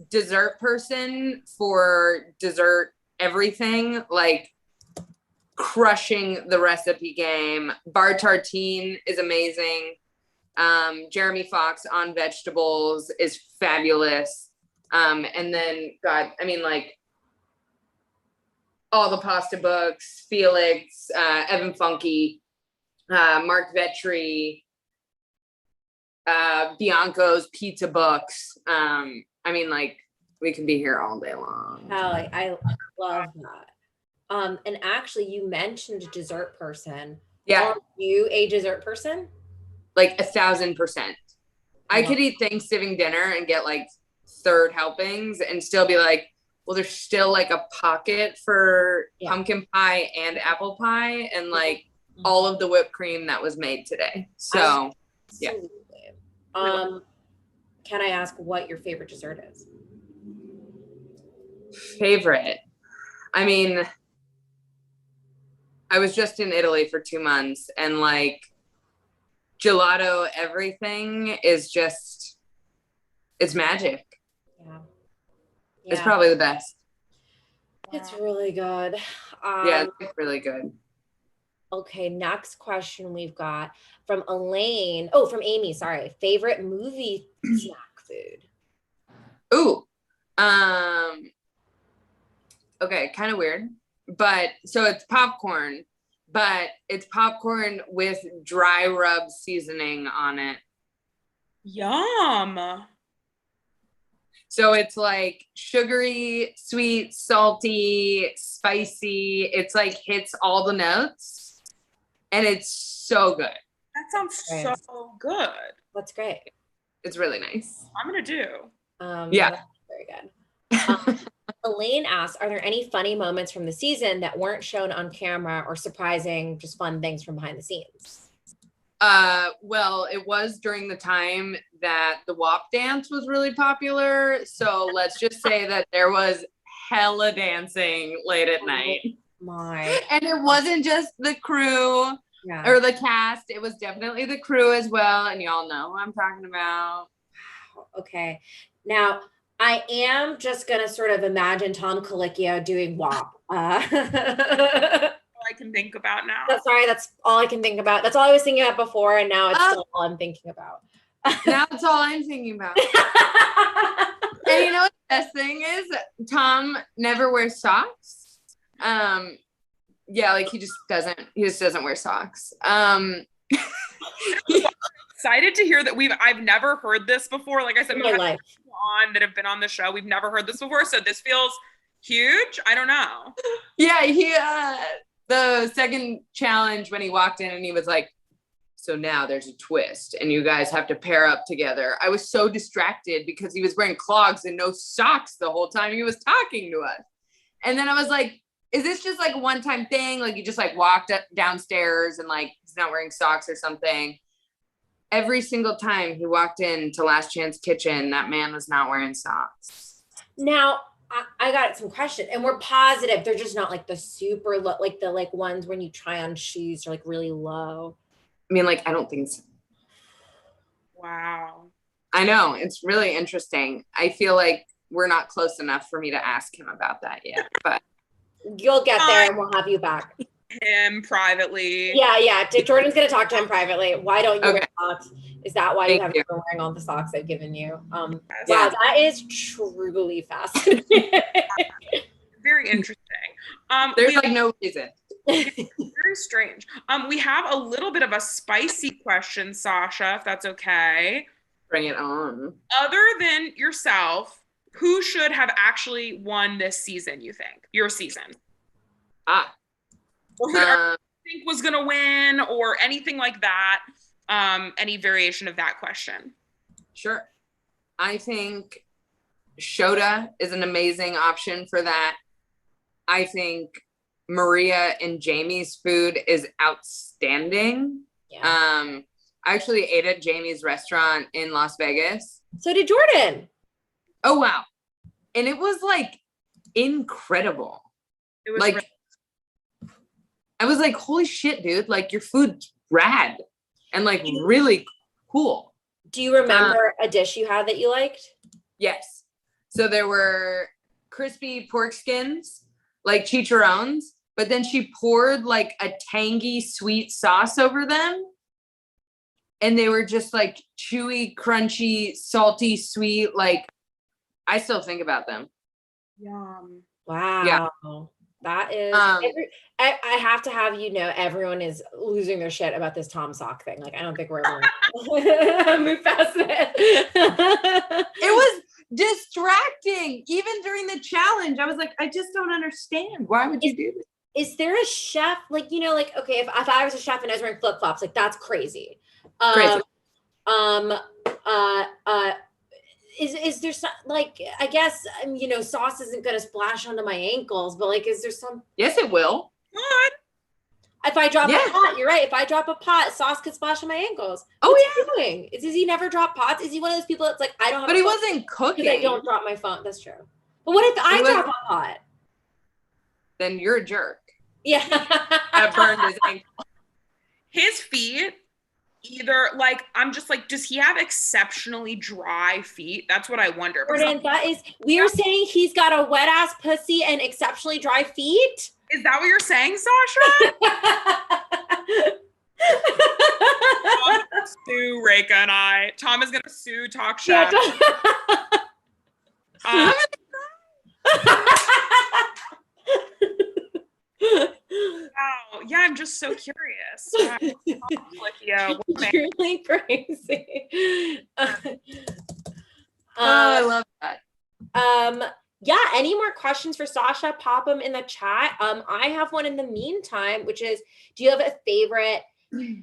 Dessert person for dessert, everything, like crushing the recipe game. Bar Tartine is amazing. Jeremy Fox on vegetables is fabulous. And then, God, I mean, like all the pasta books, Felix, Evan Funky, Mark Vetri, Bianco's pizza books. I mean, like, we can be here all day long. Hell, I love that. And actually, you mentioned dessert person. Yeah. Are you a dessert person? Like 1,000%. I could eat Thanksgiving dinner and get like third helpings and still be like, well, there's still like a pocket for pumpkin pie and apple pie and like all of the whipped cream that was made today. So, yeah. Can I ask what your favorite dessert is? Favorite? I mean, I was just in Italy for 2 months and like gelato, everything is just, it's magic. Yeah. It's probably the best. It's really good. Yeah, it's really good. Okay, next question we've got from Elaine. Oh, from Amy, sorry. Favorite movie snack food? Ooh. Okay, kind of weird. But so it's popcorn, but it's popcorn with dry rub seasoning on it. Yum. So it's like sugary, sweet, salty, spicy. It's like hits all the notes and it's so good. That sounds so good. That's great. It's really nice. I'm going to do. Yeah. Very good. Elaine asks, are there any funny moments from the season that weren't shown on camera or surprising, just fun things from behind the scenes? Well, it was during the time that the WAP dance was really popular. So let's just say that there was hella dancing late at night. And it wasn't just the crew or the cast. It was definitely the crew as well. And y'all know who I'm talking about. Okay. Now, I am just going to sort of imagine Tom Colicchio doing WAP. I can think about now. That's all I can think about. That's all I was thinking about before, and now it's still all I'm thinking about. Now it's all I'm thinking about. And you know what the best thing is? Tom never wears socks. Yeah, like he just doesn't wear socks. Excited to hear that I've never heard this before. Like I said, we've had people on that have been on the show. We've never heard this before. So this feels huge. I don't know. Yeah, he the second challenge when he walked in and he was like, so now there's a twist and you guys have to pair up together. I was so distracted because he was wearing clogs and no socks the whole time he was talking to us. And then I was like, is this just like a one-time thing? Like you just like walked up downstairs and like he's not wearing socks or something. Every single time he walked into Last Chance Kitchen, that man was not wearing socks. Now, I got some questions, and we're positive they're just not like the super low, like the like ones when you try on shoes are like really low. I mean, like I don't think so. Wow. I know, it's really interesting. I feel like we're not close enough for me to ask him about that yet, but you'll get there and we'll have you back. Him privately. Yeah. Jordan's gonna talk to him privately. Why don't you wear socks? Is that why you haven't been wearing all the socks I've given you? Wow, that is truly fascinating. Very interesting. There's like no reason. Very strange. We have a little bit of a spicy question, Sasha, if that's okay. Bring it on. Other than yourself, who should have actually won this season, you think? Your season? Or who do you think was going to win or anything like that? Any variation of that question? Sure. I think Shota is an amazing option for that. I think Maria and Jamie's food is outstanding. Yeah. I actually ate at Jamie's restaurant in Las Vegas. So did Jordan. Oh, wow. And it was like incredible. It was like I was like, holy shit, dude, like your food's rad and like really cool. Do you remember a dish you had that you liked? Yes. So there were crispy pork skins, like chicharrones, but then she poured like a tangy sweet sauce over them. And they were just like chewy, crunchy, salty, sweet. Like I still think about them. Yum. Wow. Yeah. That is, I have to have you know, everyone is losing their shit about this Tom sock thing. Like, I don't think we're ever gonna move past it. It was distracting. Even during the challenge, I was like, I just don't understand. Why would you do this? Is there a chef, like, you know, like, okay, if I was a chef and I was wearing flip-flops, like, that's crazy. Crazy. Is there some, like, I guess, you know, sauce isn't gonna splash onto my ankles, but like, is there some? Yes, it will. What? If I drop Yeah. a pot, you're right. If I drop a pot, sauce could splash on my ankles. Oh, What's yeah. he doing? Does he never drop pots? Is he one of those people that's like, I don't have But a he phone wasn't cooking. because I don't drop my phone. That's true. But what if I drop a pot? Then you're a jerk. Yeah. I burned his ankle. His feet, either like, I'm just like, does he have exceptionally dry feet? That's what I wonder. Jordan, that is, we are saying he's got a wet ass pussy and exceptionally dry feet. Is that what you're saying, Sasha? Tom is gonna sue Reka and I. Tom is gonna sue Talk Chef. Yeah, Wow. Yeah, I'm just so curious. Wow. truly crazy. I love that. Yeah, any more questions for Sasha? Pop them in the chat. I have one in the meantime, which is, do you have a favorite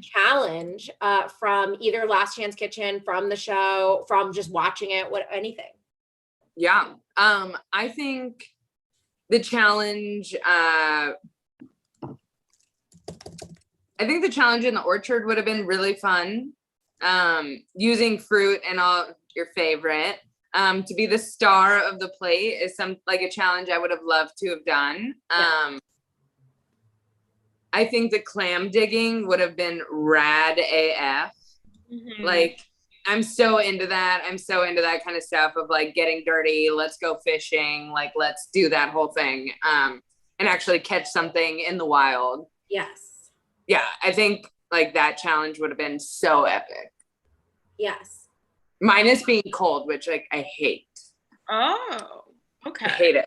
challenge from either Last Chance Kitchen, from the show, from just watching it, anything? Yeah. I think the challenge, in the orchard would have been really fun. Using fruit and all your favorite. To be the star of the plate is a challenge I would have loved to have done. Yeah. I think the clam digging would have been rad AF. Mm-hmm. Like, I'm so into that. I'm so into that kind of stuff of like getting dirty. Let's go fishing. Like, let's do that whole thing. And actually catch something in the wild. Yes. Yeah. I think like that challenge would have been so epic. Yes. Minus being cold, which like I hate. Oh, okay. I hate it.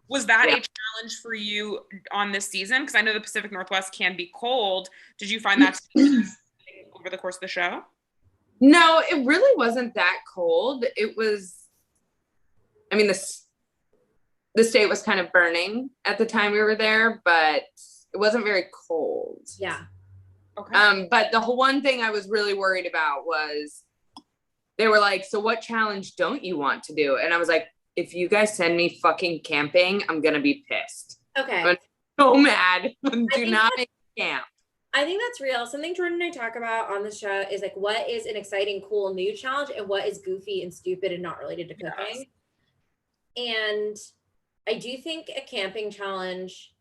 Was that a challenge for you on this season? Because I know the Pacific Northwest can be cold. Did you find that over the course of the show? No, it really wasn't that cold. It was, I mean, the state was kind of burning at the time we were there, but it wasn't very cold. Yeah. Okay. But the one thing I was really worried about was they were like, so what challenge don't you want to do? And I was like, if you guys send me fucking camping, I'm going to be pissed. Okay. I'm so mad. Do not make me camp. I think that's real. Something Jordan and I talk about on the show is like, what is an exciting, cool new challenge and what is goofy and stupid and not related to cooking. Yes. And I do think a camping challenge,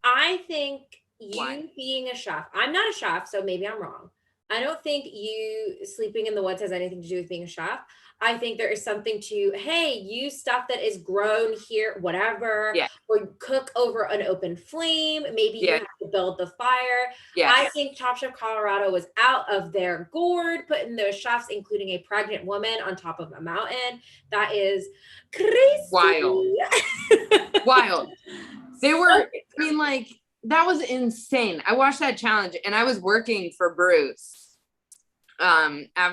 I think you being a chef, I'm not a chef, so maybe I'm wrong. I don't think you sleeping in the woods has anything to do with being a chef. I think there is something to, hey, use stuff that is grown here, whatever, or cook over an open flame. Maybe you have to build the fire. Yes. I think Top Chef Colorado was out of their gourd, putting those chefs, including a pregnant woman, on top of a mountain. That is crazy. Wild. Wild. They were, I mean, like, that was insane. I watched that challenge and I was working for Bruce.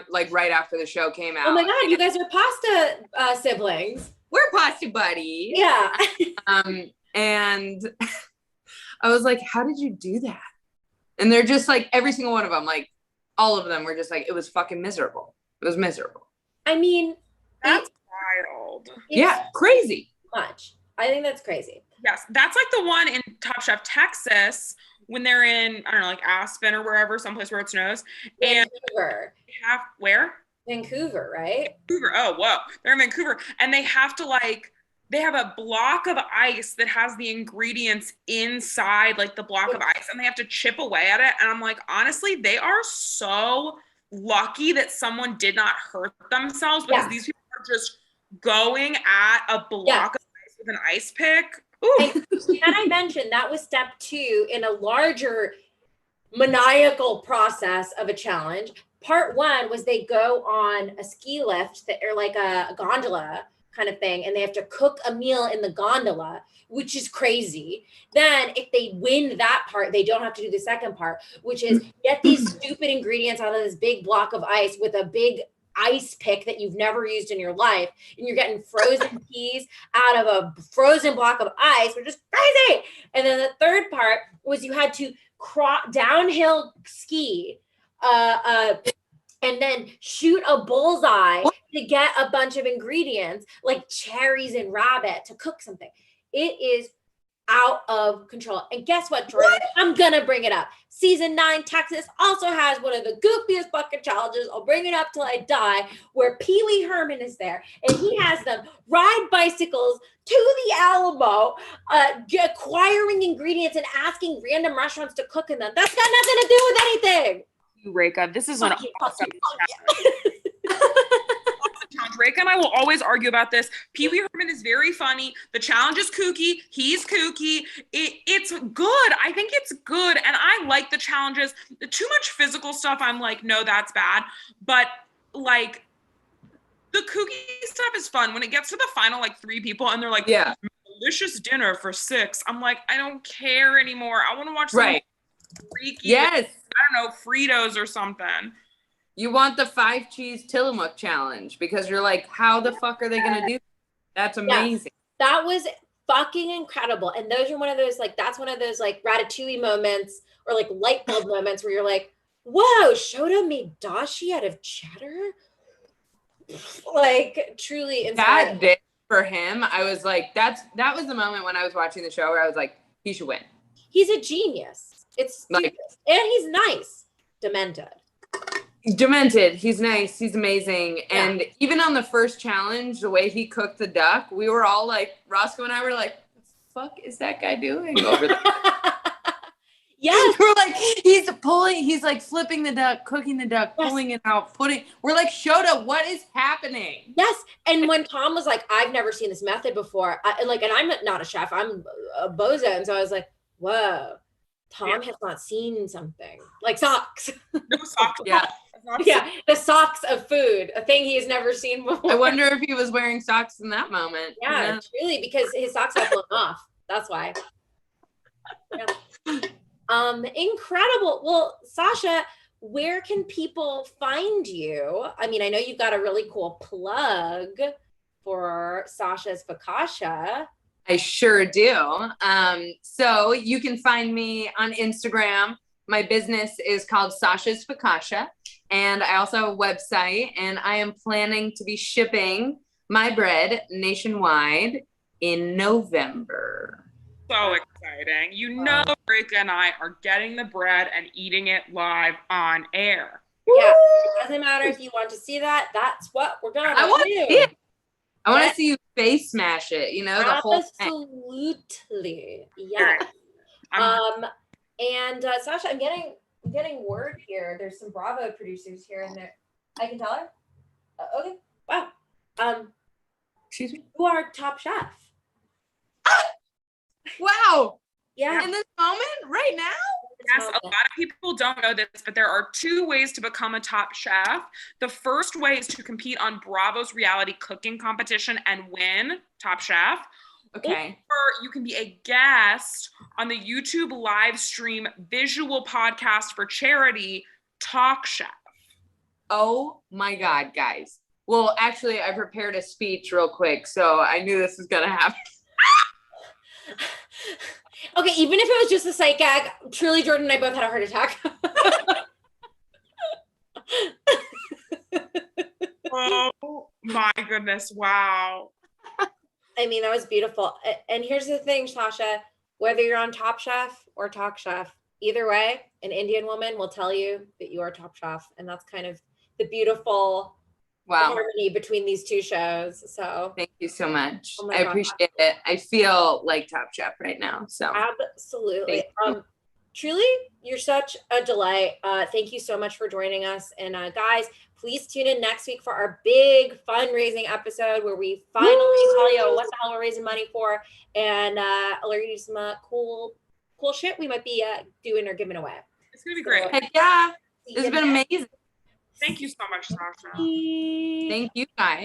Like right after the show came out. Oh my God, you guys are pasta siblings. We're pasta buddies. Yeah. And I was like, how did you do that? And they're just like, every single one of them, like all of them were just like, it was fucking miserable. It was miserable. I mean, that's wild. Yeah, crazy. Much. I think that's crazy. Yes, that's like the one in Top Chef Texas when they're in, I don't know, like Aspen or wherever, someplace where it snows. Vancouver. And where? Vancouver, right? Vancouver. Oh, whoa. They're in Vancouver. And they have to like they have a block of ice that has the ingredients inside like the block of ice, and they have to chip away at it. And I'm like, honestly, they are so lucky that someone did not hurt themselves, because these people are just going at a block of ice with an ice pick. And I mentioned that was step 2 in a larger maniacal process of a challenge. Part 1 was they go on a ski lift that, or like a gondola kind of thing, and they have to cook a meal in the gondola, which is crazy. Then if they win that part, they don't have to do the second part, which is get these stupid ingredients out of this big block of ice with a big ice pick that you've never used in your life, and you're getting frozen peas out of a frozen block of ice, which is crazy. And then the third part was you had to downhill ski and then shoot a bullseye to get a bunch of ingredients like cherries and rabbit to cook something. It is out of control. And guess what, Jordan? I'm gonna bring it up. Season 9 Texas also has one of the goofiest fucking challenges. I'll bring it up till I die, where Pee Wee Herman is there, and he has them ride bicycles to the Alamo, acquiring ingredients and asking random restaurants to cook in them. That's got nothing to do with anything. Eureka, this is an awesome challenge. Reka and I will always argue about this. Pee Wee Herman is very funny. The challenge is kooky. He's kooky. It's good. I think it's good. And I like the challenges. Too much physical stuff, I'm like, no, that's bad. But like the kooky stuff is fun. When it gets to the final like 3 people and they're like, delicious dinner for 6. I'm like, I don't care anymore. I want to watch some freaky, I don't know, Fritos or something. You want the 5 cheese Tillamook challenge, because you're like, how the fuck are they going to do that? That's amazing. That was fucking incredible. And those are one of those, like, that's one of those like Ratatouille moments or like light bulb moments where you're like, whoa, Shota made dashi out of cheddar? Like, truly inspiring. That did for him. I was like, that was the moment when I was watching the show where I was like, he should win. He's a genius. It's like, and he's nice. Demented. He's nice. He's amazing. Yeah. And even on the first challenge, the way he cooked the duck, we were all like, Roscoe and I were like, what the fuck is that guy doing over there? Yes. We're like, he's like flipping the duck, cooking the duck, pulling it out, we're like, Shota, what is happening? Yes. And when Tom was like, I've never seen this method before, and I'm not a chef, I'm a bozo. And so I was like, whoa, Tom has not seen something. Like socks. No socks. Yeah, the socks of food, a thing he has never seen before. I wonder if he was wearing socks in that moment. Yeah, truly, because his socks got blown off. That's why. Yeah. Incredible. Well, Sasha, where can people find you? I mean, I know you've got a really cool plug for Sasha's Focaccia. I sure do. So you can find me on Instagram. My business is called Sasha's Focaccia, and I also have a website, and I am planning to be shipping my bread nationwide in November. So exciting. You know, Rika and I are getting the bread and eating it live on air. Yeah, it doesn't matter if you want to see that. That's what we're going to do. I want to see you face smash it, you know, the whole thing. Absolutely. Yeah. And Sasha, I'm getting word here. There's some Bravo producers here and there. I can tell her? Okay. Wow. Excuse me? Who are Top Chef? Wow. Yeah. In this moment, right now? Yes, a lot of people don't know this, but there are 2 ways to become a top chef. The first way is to compete on Bravo's reality cooking competition and win Top Chef. Okay. Or you can be a guest on the YouTube live stream visual podcast for charity, Talk Chef. Oh my God, guys. Well, actually, I prepared a speech real quick, so I knew this was going to happen. Okay, even if it was just a sight gag, truly, Jordan and I both had a heart attack. Oh my goodness, wow. I mean, that was beautiful. And here's the thing, Sasha, whether you're on Top Chef or Talk Chef, either way, an Indian woman will tell you that you are Top Chef. And that's kind of the beautiful Wow. harmony between these two shows. So Thank you so much. Oh my I God. appreciate it. I feel like Top Chef right now. So absolutely. Thank you. Truly, you're such a delight. Thank you so much for joining us. And guys, please tune in next week for our big fundraising episode where we finally tell you what the hell we're raising money for and alert you to some cool shit we might be doing or giving away. It's gonna be great. Heck yeah. This has been amazing. Thank you so much, Sasha. Thank you guys.